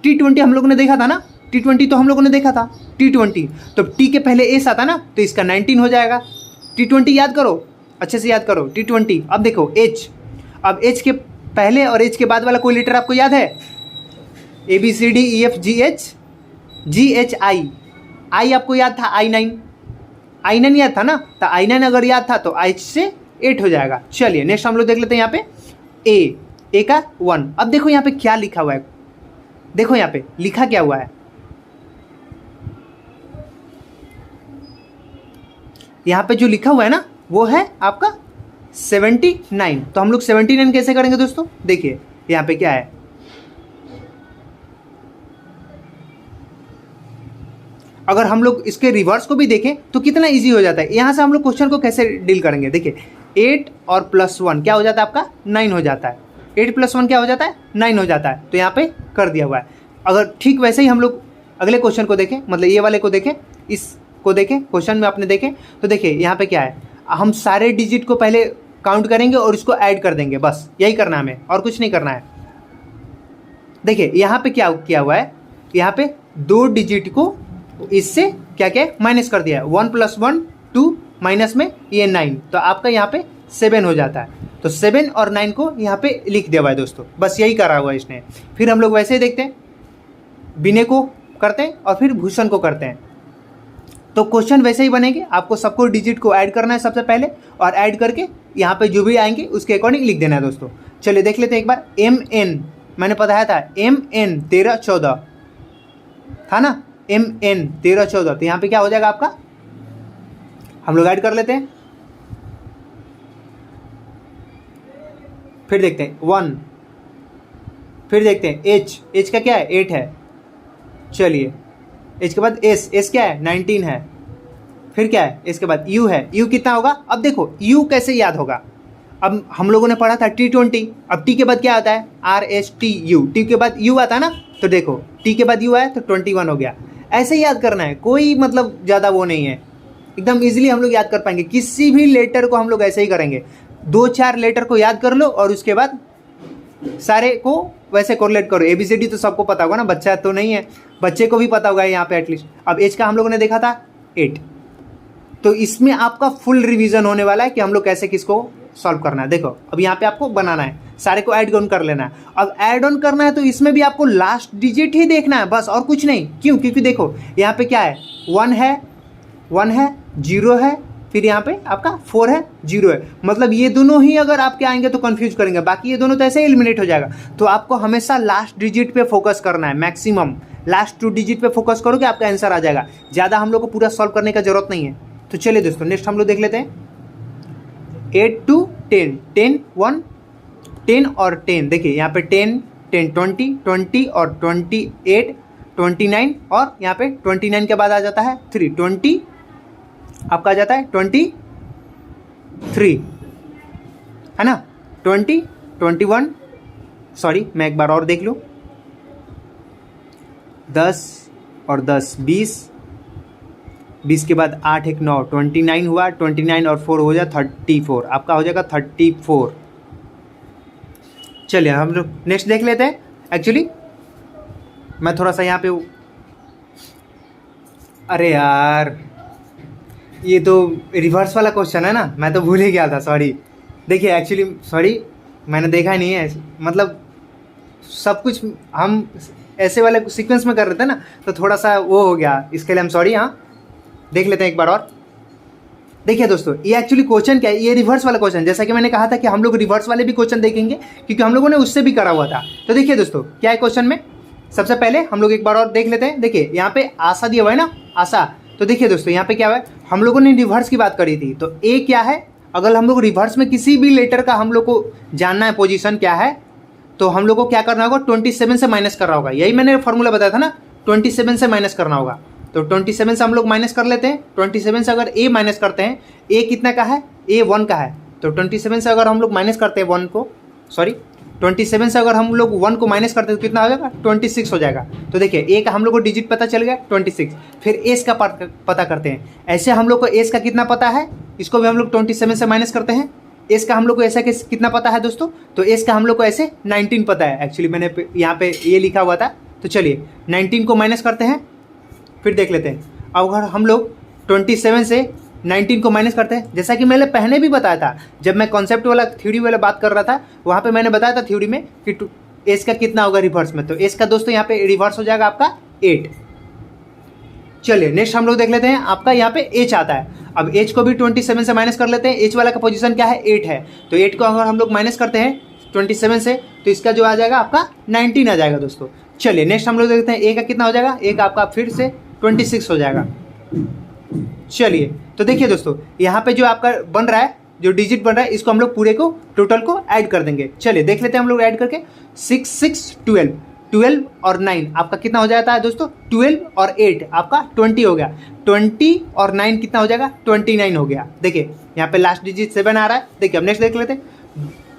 T20 हम लोगों ने देखा था ना, T20 तो हम लोगों ने देखा था T20, तो T के पहले S आता ना तो इसका 19 हो जाएगा। T20 याद करो, अच्छे से याद करो T20। अब देखो H, अब H के पहले और H के बाद वाला कोई लेटर आपको याद है, ABCDEFGH I आपको याद था I9 याद था ना, तो I9 अगर याद था तो H से 8 हो जाएगा। चलिए नेक्स्ट हम लोग देख लेते हैं यहाँ पे A का 1। अब देखो यहाँ पे क्या लिखा हुआ है, देखो यहाँ पे लिखा क्या हुआ है, यहाँ पे जो लिखा हुआ है ना वो है आपका 79। तो हम लोग 79 कैसे करेंगे दोस्तों, देखिए यहाँ पे क्या है, अगर हम लोग इसके रिवर्स को भी देखें तो कितना इजी हो जाता है। यहाँ से हम लोग क्वेश्चन को कैसे डील करेंगे, देखिए 8 और +1 क्या हो जाता है आपका 9 हो जाता है, 8 + 1 क्या हो जाता है 9 हो जाता है। तो यहाँ पे कर दिया हुआ है। अगर ठीक वैसे ही हम लोग अगले क्वेश्चन को देखें, मतलब ये वाले को देखें, इसको देखें, क्वेश्चन में आपने देखें तो देखिए यहाँ पे क्या है, हम सारे डिजिट को पहले काउंट करेंगे और इसको ऐड कर देंगे, बस यही करना है हमें और कुछ नहीं करना है। देखिए यहाँ पे क्या किया हुआ है, यहाँ पे 2 डिजिट को इससे क्या क्या माइनस कर दिया है, 1 + 1 2 माइनस में ये 9, तो आपका यहाँ पे 7 हो जाता है। तो 7 और 9 को यहाँ पे लिख दिया हुआ है दोस्तों, बस यही करा हुआ है इसने। फिर हम लोग वैसे ही देखते हैं, विनय को करते हैं और फिर भूषण को करते हैं। तो क्वेश्चन वैसे ही बनेंगे, आपको सबको डिजिट को ऐड करना है सबसे पहले और ऐड करके यहाँ पे जो भी आएंगे उसके अकॉर्डिंग लिख देना है दोस्तों। चलिए देख लेते हैं एक बार। MN मैंने बताया था, MN 13-14 था ना, MN 13-14, तो यहाँ पे क्या हो जाएगा आपका, हम लोग ऐड कर लेते हैं। फिर देखते हैं 1, फिर देखते हैं H का क्या है 8 है। चलिए इसके बाद S क्या है 19 है। फिर क्या है, इसके बाद U है, U कितना होगा, अब देखो U कैसे याद होगा, अब हम लोगों ने पढ़ा था T20, अब T के बाद क्या आता है RSTU, T के बाद U आता है ना, तो देखो T के बाद U आया तो 21 हो गया। ऐसे ही याद करना है, कोई मतलब ज़्यादा वो नहीं है, एकदम इजीली हम लोग याद कर पाएंगे। किसी भी लेटर को हम लोग ऐसे ही करेंगे, 2-4 लेटर को याद कर लो और उसके बाद सारे को वैसे कोरिलेट करो। ABCD तो सबको पता होगा ना, बच्चा तो नहीं है, बच्चे को भी पता होगा यहाँ पे एटलीस्ट। अब H का हम लोगों ने देखा था 8, तो इसमें आपका फुल रिवीजन होने वाला है कि हम लोग कैसे किसको सॉल्व करना है। देखो अब यहाँ पे आपको बनाना है, सारे को ऐड ऑन कर लेना है। अब ऐड ऑन करना है तो इसमें भी आपको लास्ट डिजिट ही देखना है बस, और कुछ नहीं। क्यों, क्योंकि देखो यहाँ पे क्या है 1 है 0 है, फिर यहाँ पे आपका 4 है 0 है, मतलब ये दोनों ही अगर आपके आएंगे तो कंफ्यूज करेंगे, बाकी ये दोनों तो ऐसे ही एलिमिनेट हो जाएगा। तो आपको हमेशा लास्ट डिजिट पे फोकस करना है, मैक्सिमम लास्ट 2 डिजिट पे फोकस करोगे आपका आंसर आ जाएगा। ज़्यादा हम लोग को पूरा सॉल्व करने का जरूरत नहीं है। तो चलिए दोस्तों नेक्स्ट हम लोग देख लेते हैं 8 to 10, 10 1 10 और 10। देखिए यहाँ पे 10 10 20 और 28 29 और यहाँ पे 29 के बाद आ जाता है 3, 20 आपका आ जाता है 23 है ना, 20 21, सॉरी मैं एक बार और देख लूँ, 10 और 10 20 20 के बाद 8 एक 9, 29 हुआ, 29 और 4 हो जाए 34, आपका हो जाएगा 34। चलिए हम लोग नेक्स्ट देख लेते हैं। एक्चुअली मैं थोड़ा सा यहाँ पे, अरे यार ये तो रिवर्स वाला क्वेश्चन है ना, मैं तो भूल ही गया था, सॉरी। देखिए एक्चुअली सॉरी, मैंने देखा नहीं है, मतलब सब कुछ हम ऐसे वाले सीक्वेंस में कर रहे थे ना, तो थोड़ा सा वो हो गया, इसके लिए हम सॉरी। हाँ देख लेते हैं एक बार और। देखिए दोस्तों ये एक्चुअली क्वेश्चन क्या है, ये रिवर्स वाला क्वेश्चन, जैसा कि मैंने कहा था कि हम लोग रिवर्स वाले भी क्वेश्चन देखेंगे क्योंकि हम लोगों ने उससे भी करा हुआ था। तो देखिए दोस्तों क्या है क्वेश्चन में, सबसे पहले हम लोग एक बार और देख लेते हैं। देखिए यहाँ पे आशा दिया हुआ है ना, आशा। तो देखिए दोस्तों यहाँ पे क्या है, हम लोगों ने रिवर्स की बात करी थी, तो ए क्या है, अगर हम लोग रिवर्स में किसी भी लेटर का हम लोग को जानना है पोजीशन क्या है, तो हम लोग को क्या करना होगा, 27 से माइनस करना होगा। यही मैंने फॉर्मूला बताया था ना, 27 से माइनस करना होगा। तो 27 से हम लोग माइनस कर लेते हैं। 27 से अगर ए माइनस करते हैं, ए कितना का है, ए 1 का है, तो 27 से अगर हम लोग माइनस करते हैं 1 को, सॉरी 27 से अगर हम लोग 1 को माइनस करते हैं तो कितना हो जाएगा, 26 हो जाएगा। तो देखिए ए का हम लोग को डिजिट पता चल गया 26। फिर एस का पता करते हैं। ऐसे हम लोग को एस का कितना पता है, इसको भी हम लोग 27 से माइनस करते हैं। एस का हम लोग को ऐसा कितना पता है दोस्तों, तो एस का हम लोग को ऐसे 19 पता है। एक्चुअली मैंने यहाँ पे ये लिखा हुआ था, तो चलिए 19 को माइनस करते हैं, फिर देख लेते हैं। अब अगर हम लोग 27 से 19 को माइनस करते हैं, जैसा कि मैंने पहले भी बताया था, जब मैं कॉन्सेप्ट वाला थ्योरी वाला बात कर रहा था, वहाँ पे मैंने बताया था थ्योरी में कि एस का कितना होगा रिवर्स में, तो एस का दोस्तों यहाँ पे रिवर्स हो जाएगा आपका 8। चलिए नेक्स्ट हम लोग देख लेते हैं, आपका यहाँ पे एच आता है। अब एच को भी 27 से माइनस कर लेते हैं। एच वाला का पोजीशन क्या है, 8 है, तो 8 को अगर हम लोग माइनस करते हैं 27 से, तो इसका जो आ जाएगा आपका 19 आ जाएगा दोस्तों। चलिए नेक्स्ट हम लोग देखते हैं ए का कितना हो जाएगा, ए का आपका फिर से 26 हो जाएगा। चलिए तो देखिए दोस्तों यहाँ पे जो आपका बन रहा है, जो डिजिट बन रहा है, इसको हम लोग पूरे को टोटल को ऐड कर देंगे। चलिए देख लेते हैं हम लोग ऐड करके, 6 6 12, 12 और 9 आपका कितना हो जाता है दोस्तों, 12 और 8 आपका 20 हो गया। 20 और 9 कितना हो जाएगा, 29 हो गया। देखिए यहाँ पे लास्ट डिजिट 7 आ रहा है। देखिए अब नेक्स्ट देख लेते हैं,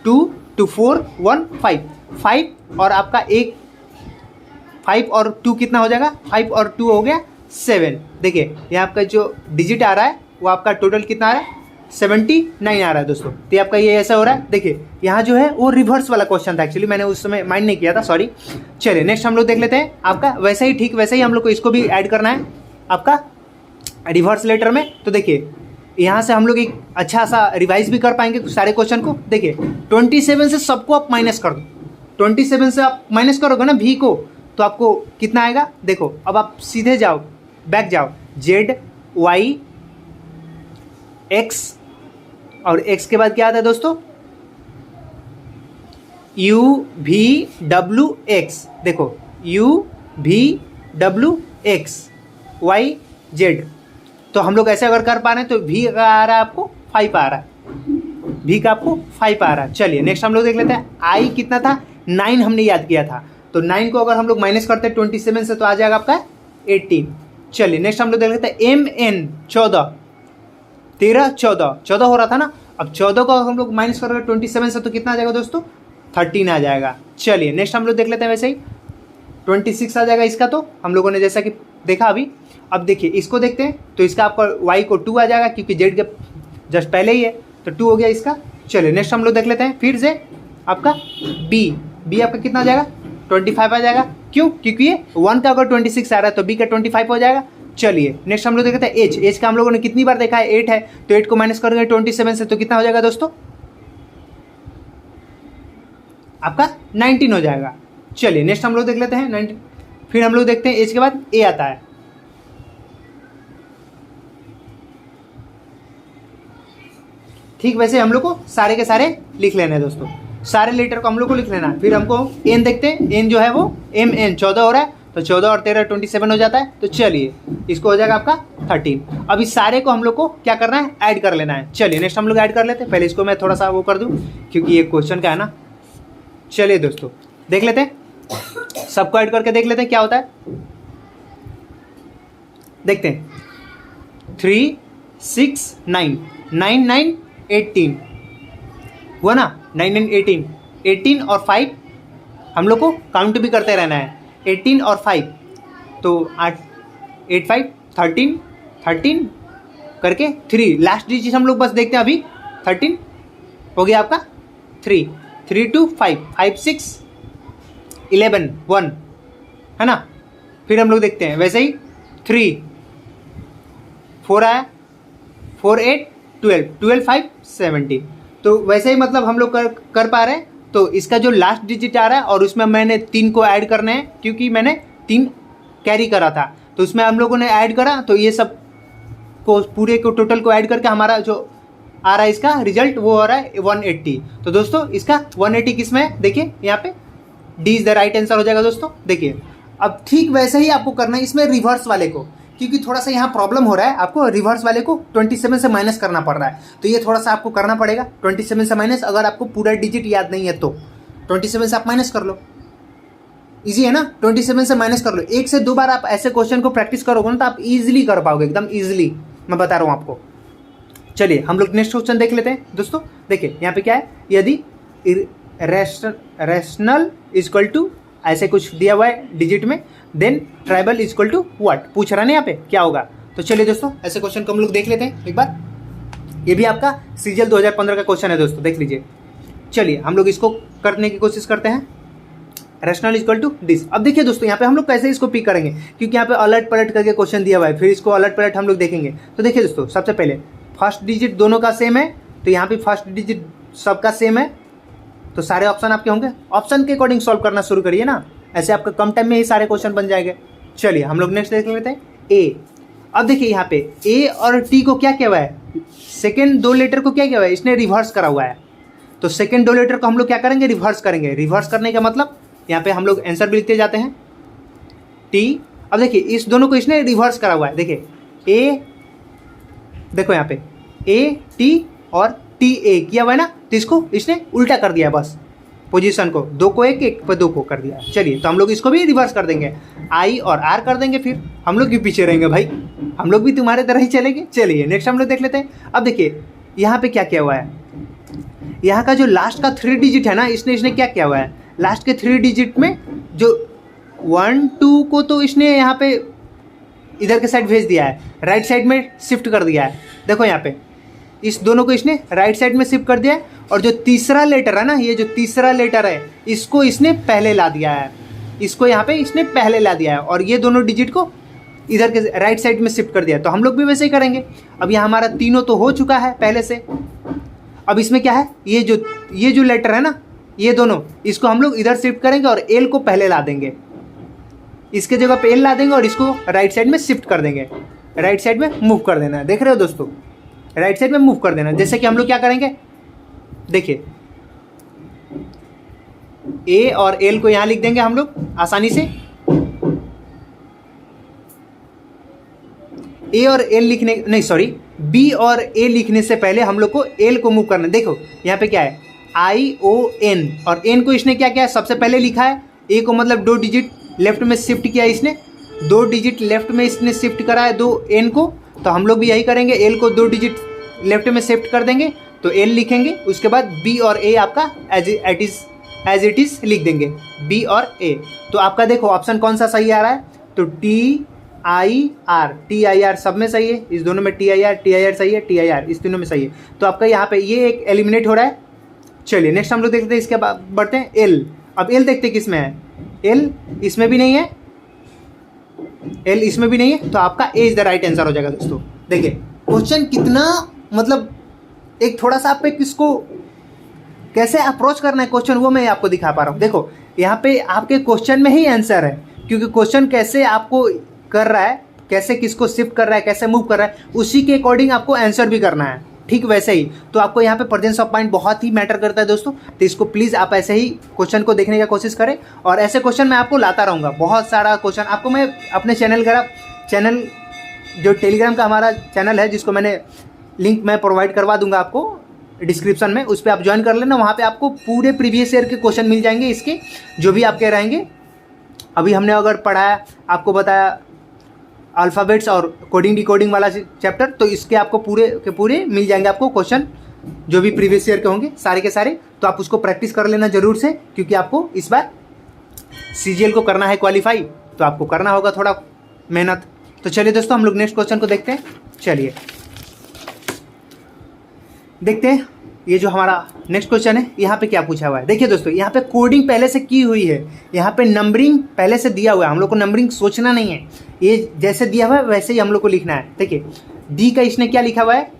2 2 4 1 5, 5 और आपका एक 5 और 2 कितना हो जाएगा, 5 और 2 हो गया 7। देखिए यहाँ आपका जो डिजिट आ रहा है वो आपका टोटल कितना आ रहा है, 79 आ रहा है दोस्तों। तो ये आपका ये ऐसा हो रहा है। देखिए यहाँ जो है वो रिवर्स वाला क्वेश्चन था, एक्चुअली मैंने उस समय माइंड नहीं किया था, सॉरी। चलिए नेक्स्ट हम लोग देख लेते हैं, आपका वैसे ही ठीक वैसे ही हम लोग को इसको भी ऐड करना है आपका रिवर्स लेटर में। तो देखिए यहाँ से हम लोग एक अच्छा सा रिवाइज भी कर पाएंगे सारे क्वेश्चन को। देखिए 27 से सबको आप माइनस कर दो, 27 से आप माइनस करोगे ना भी को, तो आपको कितना आएगा। देखो अब आप सीधे जाओ, बैक जाओ, जेड वाई एक्स, और एक्स के बाद क्या आता है दोस्तों, यू वी डब्ल्यू एक्स। देखो U V W X Y Z. तो हम लोग ऐसे अगर कर पा रहे हैं तो वी का आ रहा है आपको 5 आ रहा है, वी का आपको 5 आ रहा है। चलिए नेक्स्ट हम लोग देख लेते हैं, आई कितना था, 9 हमने याद किया था, तो 9 को अगर हम लोग माइनस करते हैं 27 से तो आ जाएगा आपका 18। चलिए नेक्स्ट हम लोग देख लेते हैं, एम एन 14, 13 14 14 हो रहा था ना। अब 14 को हम लोग माइनस करेंगे 27 से तो कितना आ जाएगा दोस्तों, 13 आ जाएगा। चलिए नेक्स्ट हम लोग देख लेते हैं, वैसे ही 26 आ जाएगा इसका, तो हम लोगों ने जैसा कि देखा अभी। अब देखिए इसको देखते हैं, तो इसका आपका y को 2 आ जाएगा क्योंकि z के जस्ट पहले ही है, तो 2 हो गया इसका। चलिए नेक्स्ट हम लोग देख लेते हैं फिर से आपका b आपका कितना आ जाएगा, 25 आ जाएगा। क्यों, क्योंकि ये 1 का अगर 26 आ रहा है तो b का 25 हो जाएगा। चलिए नेक्स्ट हम लोग देखते हैं एच का हम लोगों ने कितनी बार देखा है, 8 है, तो 8 को माइनस करेंगे 27 से तो कितना हो जाएगा दोस्तों, आपका 19 हो जाएगा। चलिए नेक्स्ट हम लोग देख लेते हैं 19। फिर हम लोग देखते हैं एच के बाद ए आता है। ठीक वैसे हम लोग को सारे के सारे लिख लेना है दोस्तों, सारे लेटर को हम लोग को लिख लेना है। फिर हमको एन देखते हैं, एन जो है वो एम एन 14 हो रहा है, तो 14 और 13 27 हो जाता है। तो चलिए इसको हो जाएगा आपका 13। अब इस सारे को हम लोग को क्या करना है, ऐड कर लेना है। चलिए नेक्स्ट हम लोग ऐड कर लेते हैं। पहले इसको मैं थोड़ा सा वो कर दूं क्योंकि ये क्वेश्चन का है ना। चलिए दोस्तों देख लेते हैं, सबको ऐड करके देख लेते हैं क्या होता है। देखते हैं 3 6 9 9 9 18 हुआ ना, 9 9 18 18 और 5 हम लोग को काउंट भी करते रहना है। 18 और 5 तो 8 8 5 13 13 करके 3, लास्ट डिजिट हम लोग बस देखते हैं अभी। 13 हो गया आपका 3, 3 2 5, 5 6 11 1 है ना। फिर हम लोग देखते हैं वैसे ही 3 4 आया, 4 8 12, 12 5 17। तो वैसे ही मतलब हम लोग कर पा रहे हैं। तो इसका जो लास्ट डिजिट आ रहा है और उसमें मैंने 3 को ऐड करने हैं, क्योंकि मैंने 3 कैरी करा था, तो उसमें हम लोगों ने ऐड करा, तो ये सब को पूरे को टोटल को ऐड करके हमारा जो आ रहा है इसका रिजल्ट वो हो रहा है 180। तो दोस्तों इसका 180 किस में है, देखिए यहाँ पे D is the right answer हो जाएगा दोस्तों। देखिए अब ठीक वैसे ही आपको करना है इसमें रिवर्स वाले को, क्योंकि थोड़ा सा यहाँ प्रॉब्लम हो रहा है, आपको रिवर्स वाले को 27 से माइनस करना पड़ रहा है, तो ये थोड़ा सा आपको करना पड़ेगा 27 से माइनस। अगर आपको पूरा डिजिट याद नहीं है तो 27 से आप माइनस कर लो, इजी है ना। 27 से माइनस कर लो, 1 से 2 बार आप ऐसे क्वेश्चन को प्रैक्टिस करोगे ना तो आप इजीली कर पाओगे, एकदम इजीली, मैं बता रहा हूँ आपको। चलिए हम लोग नेक्स्ट क्वेश्चन देख लेते हैं दोस्तों। देखिए यहाँ पे क्या है, यदि रैशनल इक्वल टू ऐसे कुछ दिया हुआ है डिजिट में, then tribal equal to what पूछ रहा है ना यहाँ पे क्या होगा। तो चलिए दोस्तों ऐसे क्वेश्चन को हम लोग देख लेते हैं एक बार। ये भी आपका सीजीएल 2015 का क्वेश्चन है दोस्तों, देख लीजिए। चलिए हम लोग इसको करने की कोशिश करते हैं। Rational equal to this. अब देखिए दोस्तों यहाँ पे हम लोग कैसे इसको पिक करेंगे, क्योंकि यहाँ पे अलर्ट पलट करके क्वेश्चन दिया हुआ है, फिर इसको अलर्ट पलट हम लोग देखेंगे। तो देखिए दोस्तों सबसे पहले फर्स्ट डिजिट दोनों का सेम है, तो यहाँ पे फर्स्ट डिजिट सबका सेम है, तो सारे ऑप्शन आपके होंगे। ऑप्शन के अकॉर्डिंग सॉल्व करना शुरू करिए ना, ऐसे आपका कम टाइम में ही सारे क्वेश्चन बन जाएंगे। चलिए हम लोग नेक्स्ट देख लेते हैं ए। अब देखिए यहाँ पे ए और टी को क्या किया हुआ है, सेकेंड 2 लेटर को क्या किया हुआ है, इसने रिवर्स करा हुआ है। तो सेकेंड 2 लेटर को हम लोग क्या करेंगे, रिवर्स करेंगे। रिवर्स करने का मतलब यहाँ पे हम लोग आंसर भी लिखते जाते हैं टी। अब देखिए इस दोनों को इसने रिवर्स करा हुआ है, देखिए ए, देखो यहाँ पे ए टी और टी ए किया हुआ है ना, तो इसको इसने उल्टा कर दिया है, बस पोजीशन को 2 को 1 1 पर 2 को कर दिया। चलिए तो हम लोग इसको भी रिवर्स कर देंगे, आई और आर कर देंगे, फिर हम लोग भी पीछे रहेंगे भाई, हम लोग भी तुम्हारे तरह ही चलेंगे। चलिए नेक्स्ट हम लोग देख लेते हैं। अब देखिए यहाँ पे क्या किया हुआ है, यहाँ का जो लास्ट का 3 डिजिट है ना, इसने क्या किया हुआ है, लास्ट के 3 डिजिट में जो 1 2 को तो इसने यहाँ पे इधर के साइड भेज दिया है, राइट साइड में शिफ्ट कर दिया है। देखो यहाँ पे इस दोनों को इसने राइट साइड में शिफ्ट कर दिया है, और जो तीसरा लेटर है ना, ये जो तीसरा लेटर है इसको इसने पहले ला दिया है, इसको यहाँ पे इसने पहले ला दिया है, और ये दोनों डिजिट को इधर के राइट साइड में शिफ्ट कर दिया है। तो हम लोग भी वैसे ही करेंगे। अब यहाँ हमारा तीनों तो हो चुका है पहले से। अब इसमें क्या है, ये जो लेटर है ना, ये दोनों, इसको हम लोग इधर शिफ्ट करेंगे और एल को पहले ला देंगे, इसके जगह पे एल ला देंगे और इसको राइट साइड में शिफ्ट कर देंगे, राइट साइड में मूव कर देना है। देख रहे हो दोस्तों, राइट साइड में मूव कर देना। जैसे कि हम लोग क्या करेंगे, देखिए ए और एल को यहां लिख देंगे हम लोग आसानी से। ए और एल लिखने, नहीं सॉरी, बी और ए लिखने से पहले हम लोग को एल को मूव करना है। देखो यहाँ पे क्या है, आई ओ एन, और एन को इसने क्या किया है, सबसे पहले लिखा है। ए को मतलब 2 डिजिट लेफ्ट में शिफ्ट किया इसने, 2 डिजिट लेफ्ट में इसने शिफ्ट करा है 2 एन को, तो हम लोग भी यही करेंगे, एल को 2 डिजिट लेफ्ट में शिफ्ट कर देंगे, तो एल लिखेंगे। उसके बाद बी और ए आपका एज इट इज लिख देंगे, बी और ए। तो आपका देखो ऑप्शन कौन सा सही आ रहा है, तो टी आई आर सब में सही है, इस दोनों में टी आई आर सही है, टी आई आर इस दोनों में सही है। तो आपका यहाँ पे ये एक एलिमिनेट हो रहा है। चलिए नेक्स्ट हम लोग देखते हैं, इसके बाद बढ़ते हैं एल। अब एल देखते हैं किस में है, एल इसमें भी नहीं है, एल इसमें भी नहीं है, तो आपका ए इज द राइट आंसर हो जाएगा दोस्तों। देखिए क्वेश्चन कितना मतलब एक थोड़ा सा आप पे किसको कैसे अप्रोच करना है क्वेश्चन, वो मैं आपको दिखा पा रहा हूँ। देखो यहाँ पे आपके क्वेश्चन में ही आंसर है, क्योंकि क्वेश्चन कैसे आपको कर रहा है, कैसे किसको शिफ्ट कर रहा है, कैसे मूव कर रहा है, उसी के अकॉर्डिंग आपको आंसर भी करना है, ठीक वैसे ही। तो आपको यहाँ पे प्रेजेंस ऑफ माइंड बहुत ही मैटर करता है दोस्तों, तो इसको प्लीज़ आप ऐसे ही क्वेश्चन को देखने की कोशिश करें, और ऐसे क्वेश्चन मैं आपको लाता रहूँगा, बहुत सारा क्वेश्चन आपको मैं अपने चैनल जो टेलीग्राम का हमारा चैनल है, जिसको मैंने लिंक मैं प्रोवाइड करवा दूंगा आपको डिस्क्रिप्शन में, उस पर आप ज्वाइन कर लेना। वहाँ पे आपको पूरे प्रीवियस ईयर के क्वेश्चन मिल जाएंगे, इसके जो भी आपके रहेंगे। अभी हमने अगर पढ़ाया, आपको बताया अल्फ़ाबेट्स और कोडिंग डिकोडिंग वाला चैप्टर, तो इसके आपको पूरे के पूरे मिल जाएंगे आपको क्वेश्चन, जो भी प्रीवियस ईयर के होंगे सारे के सारे। तो आप उसको प्रैक्टिस कर लेना ज़रूर से, क्योंकि आपको इस बार सीजीएल को करना है क्वालिफाई, तो आपको करना होगा थोड़ा मेहनत। तो चलिए दोस्तों हम लोग नेक्स्ट क्वेश्चन को देखते हैं। चलिए देखते हैं ये जो हमारा नेक्स्ट क्वेश्चन है यहाँ पे क्या पूछा हुआ है। देखिए दोस्तों यहाँ पे कोडिंग पहले से की हुई है, यहाँ पे नंबरिंग पहले से दिया हुआ है, हम लोग को नंबरिंग सोचना नहीं है, ये जैसे दिया हुआ है वैसे ही हम लोग को लिखना है। देखिए डी का इसने क्या लिखा हुआ है,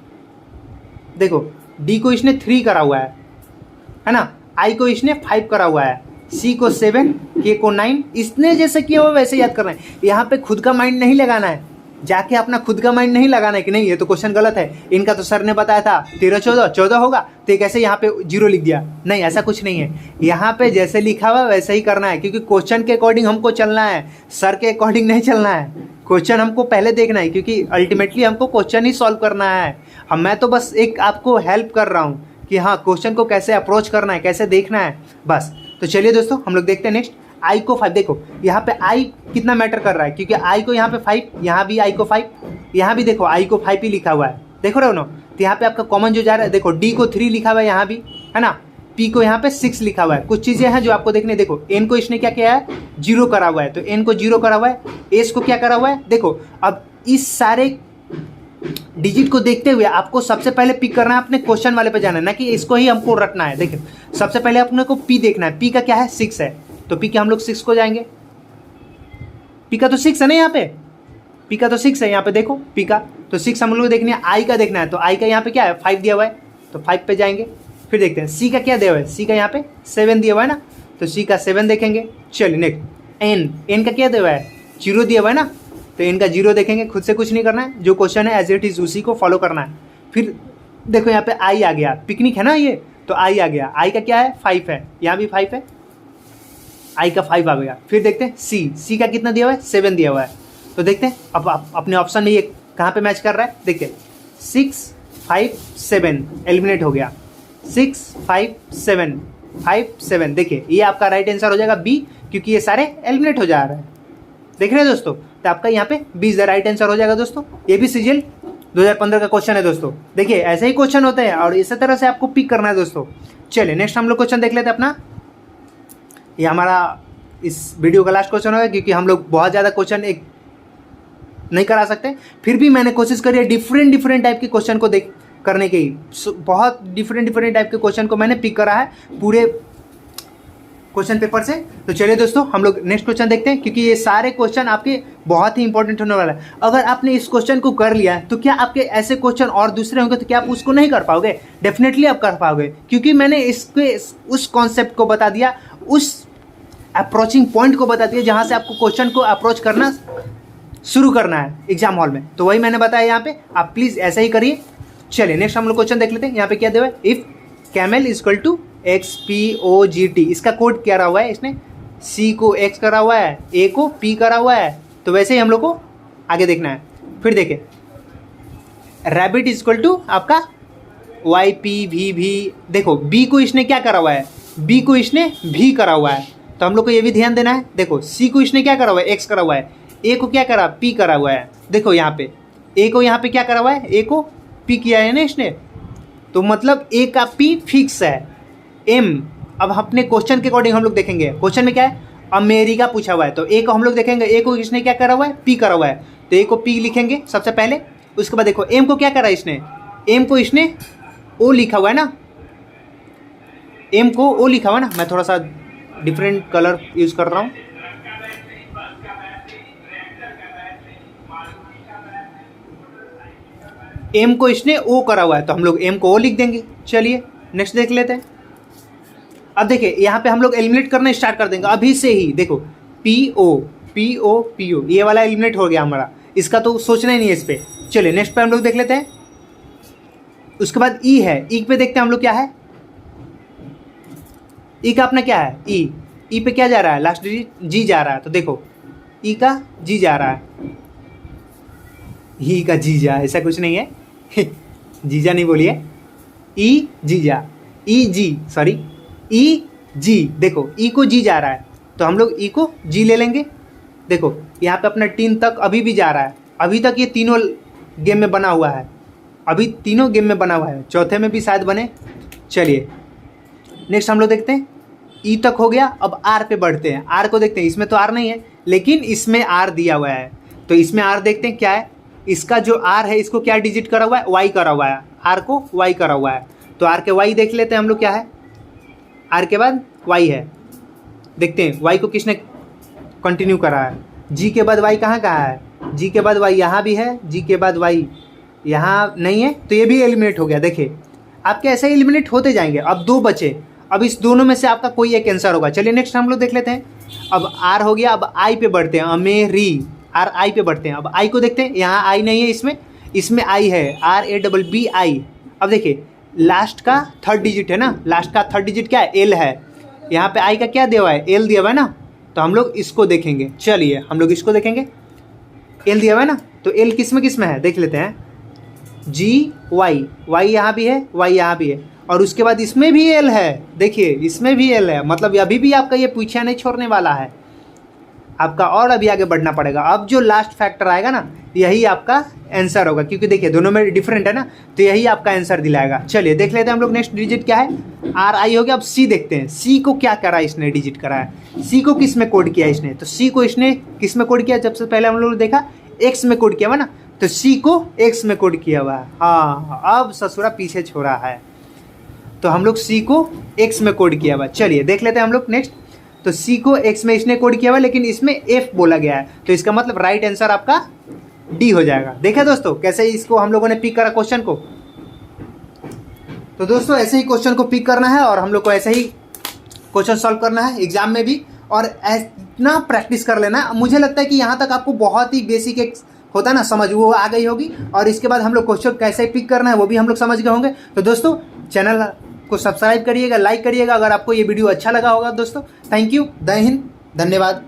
देखो डी को इसने 3 करा हुआ है ना, आई को इसने 5 करा हुआ है, सी को 7, के को 9, इसने जैसे किया हुआ वैसे याद करना है। यहाँ पे खुद का माइंड नहीं लगाना है, जाके अपना खुद का माइंड नहीं लगाना है कि नहीं ये तो क्वेश्चन गलत है, इनका तो सर ने बताया था 13 14 होगा तो कैसे यहाँ पे 0 लिख दिया। नहीं, ऐसा कुछ नहीं है, यहाँ पे जैसे लिखा हुआ वैसे ही करना है, क्योंकि क्वेश्चन के अकॉर्डिंग हमको चलना है, सर के अकॉर्डिंग नहीं चलना है। क्वेश्चन हमको पहले देखना है, क्योंकि अल्टीमेटली हमको क्वेश्चन ही सॉल्व करना है। मैं तो बस एक आपको हेल्प कर रहा हूँ कि हाँ क्वेश्चन को कैसे अप्रोच करना है, कैसे देखना है, बस। तो चलिए दोस्तों हम लोग देखते हैं नेक्स्ट। आई को 5, देखो यहाँ पे आई कितना मैटर कर रहा है, क्योंकि आई को यहाँ पे 5, यहाँ भी आई को 5, यहाँ भी देखो आई को 5 ही लिखा हुआ है, देखो रहे हो ना। तो यहाँ पे आपका कॉमन जो जा रहा है, देखो डी को 3 लिखा हुआ है यहाँ भी, है ना, पी को यहाँ पे 6 लिखा हुआ है। कुछ चीज़ें हैं जो आपको देखने, देखो एन को इसने क्या किया है, 0 करा हुआ है, तो एन को 0 करा हुआ है, एस को क्या करा हुआ है। देखो अब इस सारे डिजिट को देखते हुए आपको सबसे पहले पिक करना है, अपने क्वेश्चन वाले पे जाना है, ना कि इसको ही हमको रटना है। देखिए सबसे पहले अपने को पी देखना है, पी का क्या है 6 है, तो पी के हम लोग 6 को जाएंगे, पी का तो 6 है ना यहाँ पे, पी का तो 6 है यहाँ पे, देखो पी का तो 6 हम लोग देखनी है। आई का देखना है, तो आई का यहाँ पे क्या है 5 दिया हुआ है, तो 5 पे जाएंगे। फिर देखते हैं सी का क्या दिया हुआ है, सी का यहाँ पे 7 दिया हुआ है ना, तो सी का 7 देखेंगे। चलिए नेक्स्ट एन, एन का क्या दिया हुआ है 0 दिया हुआ है ना, तो इनका 0 देखेंगे, खुद से कुछ नहीं करना है, जो क्वेश्चन है एज इट इज उसी को फॉलो करना है। फिर देखो यहाँ पे आई आ गया, पिकनिक है ना ये, तो आई आ गया, आई का क्या है 5 है, यहाँ भी 5 है, आई का 5 आ गया। फिर देखते हैं सी, सी का कितना दिया हुआ है 7 दिया हुआ है, तो देखते हैं अब अपने ऑप्शन में ये कहाँ पे मैच कर रहा है। देखिए 6 5 7 एलिमिनेट हो गया, 6 5 7 5 7, देखिए ये आपका राइट आंसर हो जाएगा बी, क्योंकि ये सारे एलिमिनेट हो जा रहे हैं, देख रहे हैं दोस्तों। तो आपका यहाँ पे B is the right answer हो जाएगा दोस्तों। ये भी सीजीएल 2015 का क्वेश्चन है दोस्तों, देखिए ऐसे ही क्वेश्चन होते हैं और इसी तरह से आपको पिक करना है दोस्तों। चलिए नेक्स्ट हम लोग क्वेश्चन देख लेते हैं अपना, ये हमारा इस वीडियो का लास्ट क्वेश्चन होगा, क्योंकि हम लोग बहुत ज़्यादा क्वेश्चन एक नहीं करा सकते, फिर भी मैंने कोशिश करी है डिफरेंट टाइप के क्वेश्चन को देख करने की, बहुत डिफरेंट टाइप के क्वेश्चन को मैंने पिक करा है पूरे क्वेश्चन पेपर से। तो चलिए दोस्तों हम लोग नेक्स्ट क्वेश्चन देखते हैं, क्योंकि ये सारे क्वेश्चन आपके बहुत ही इंपॉर्टेंट होने वाला है। अगर आपने इस क्वेश्चन को कर लिया तो क्या आपके ऐसे क्वेश्चन और दूसरे होंगे, तो क्या आप उसको नहीं कर पाओगे? डेफिनेटली आप कर पाओगे, क्योंकि मैंने इसके उस कॉन्सेप्ट को बता दिया, उस अप्रोचिंग पॉइंट को बता दिया जहाँ से आपको क्वेश्चन को अप्रोच करना शुरू करना है एग्जाम हॉल में, तो वही मैंने बताया यहाँ पे, आप प्लीज़ ऐसा ही करिए। चलिए नेक्स्ट हम लोग क्वेश्चन देख लेते हैं। यहाँ पे क्या दिया हुआ है, if camel equal to XPOGT, इसका कोड क्या रहा हुआ है, इसने C को X करा हुआ है, A को P करा हुआ है, तो वैसे ही हम लोग को आगे देखना है। फिर देखिए रैबिट इक्वल टू आपका YPVV, देखो B को इसने क्या करा हुआ है, B को इसने V करा हुआ है, तो हम लोग को ये भी ध्यान देना है। देखो C को इसने क्या करा हुआ है, X करा हुआ है, A को क्या करा, P करा हुआ है, देखो यहाँ पे A को यहाँ पे क्या करा हुआ है, A को P किया है ना इसने, तो मतलब A का P फिक्स है। M अब अपने क्वेश्चन के अकॉर्डिंग हम लोग देखेंगे, क्वेश्चन में क्या है अमेरिका पूछा हुआ है, तो A को हम लोग देखेंगे, A को इसने क्या करा हुआ है, P करा हुआ है, तो A को P लिखेंगे सबसे पहले। उसके बाद देखो M को क्या करा है इसने, M को इसने O लिखा हुआ है ना, M को O लिखा हुआ है ना, मैं थोड़ा सा डिफरेंट कलर यूज़ कर रहा हूँ। M को इसने O करा हुआ है, तो हम लोग M को O लिख देंगे। चलिए नेक्स्ट देख लेते हैं। अब देखिए यहाँ पे हम लोग एलिमिनेट करना स्टार्ट कर देंगे अभी से ही। देखो PO ये वाला एलिमिनेट हो गया हमारा, इसका तो सोचना ही नहीं है इस पर। चलिए नेक्स्ट पे हम लोग देख लेते हैं। उसके बाद E है, E पे देखते हैं हम लोग क्या है, E का अपना क्या है, E पे क्या जा रहा है, लास्ट डिजिट G जा रहा है, तो देखो E का G जा रहा है, E का जीजा, ऐसा कुछ नहीं है जीजा नहीं बोलिए, E जीजा, E G, देखो E को G जा रहा है, तो हम लोग E को G ले लेंगे। देखो यहाँ पे अपना 3 तक अभी भी जा रहा है, अभी तक ये तीनों गेम में बना हुआ है, अभी तीनों गेम में बना हुआ है, चौथे में भी शायद बने। चलिए नेक्स्ट हम लोग देखते हैं, E तक हो गया, अब R पे बढ़ते हैं। R को देखते हैं, इसमें तो R नहीं है लेकिन इसमें R दिया हुआ है, तो इसमें आर देखते हैं क्या है, इसका जो आर है इसको क्या डिजिट करा हुआ है, वाई करा हुआ है, आर को वाई करा हुआ है। तो आर के वाई देख लेते हैं हम लोग क्या है, आर के बाद वाई है, देखते हैं वाई को किसने कंटिन्यू करा है। जी के बाद वाई कहाँ है, जी के बाद वाई यहाँ भी है, जी के बाद वाई यहाँ नहीं है, तो ये भी एलिमिनेट हो गया। देखिए आपके ऐसे एलिमिनेट होते जाएंगे। अब 2 बचे, अब इस दोनों में से आपका कोई एक आंसर होगा। चलिए नेक्स्ट हम लोग देख लेते हैं। अब आर हो गया, अब आई पे बढ़ते हैं, अमेरी, आर आई पे बढ़ते हैं। अब आई को देखते हैं, यहाँ आई नहीं है, इसमें आई है, RABBI। अब देखिए लास्ट का 3rd डिजिट है ना, लास्ट का 3rd डिजिट क्या है, एल है। यहाँ पे आई का क्या दिया हुआ है, एल दिया हुआ है ना, तो हम लोग इसको देखेंगे। चलिए हम लोग इसको देखेंगे, एल दिया हुआ है ना, तो एल किस में है देख लेते हैं। जी वाई, वाई यहाँ भी है, वाई यहाँ भी है, और उसके बाद इसमें भी एल है। देखिए इसमें भी एल है, मतलब अभी भी आपका ये पीछे नहीं छोड़ने वाला है आपका, और अभी आगे बढ़ना पड़ेगा। अब जो लास्ट फैक्टर आएगा ना, यही आपका आंसर होगा, क्योंकि देखिए दोनों में डिफरेंट है ना, तो यही आपका आंसर दिलाएगा। चलिए देख लेते हैं हम लोग नेक्स्ट डिजिट क्या है, आर आई हो गया। अब सी देखते हैं, सी को क्या करा इसने, डिजिट करा है, सी को किस में कोड किया इसने, तो सी को इसने किस में कोड किया, जब से पहले हम लोग ने देखा एक्स में कोड किया हुआ ना, तो सी को एक्स में कोड किया हुआ है। हाँ अब ससुरा पीछे छोड़ा है, तो हम लोग सी को एक्स में कोड किया हुआ। चलिए देख लेते हैं हम लोग नेक्स्ट। तो सी को एक्स में इसने कोड किया हुआ, लेकिन इसमें एफ बोला गया है, तो इसका मतलब राइट आंसर आपका डी हो जाएगा। देखा दोस्तों कैसे इसको हम लोगों ने पिक करा क्वेश्चन को। तो दोस्तों ऐसे ही क्वेश्चन को पिक करना है और हम लोग को ऐसे ही क्वेश्चन सॉल्व करना है एग्जाम में भी, और इतना प्रैक्टिस कर लेना है। मुझे लगता है कि यहाँ तक आपको बहुत ही बेसिक एक होता है ना समझ, वो आ गई होगी, और इसके बाद हम लोग क्वेश्चन कैसे पिक करना है वो भी हम लोग समझ गए होंगे। तो दोस्तों चैनल को सब्सक्राइब करिएगा, लाइक करिएगा अगर आपको ये वीडियो अच्छा लगा होगा दोस्तों। थैंक यू, जय हिंद, धन्यवाद।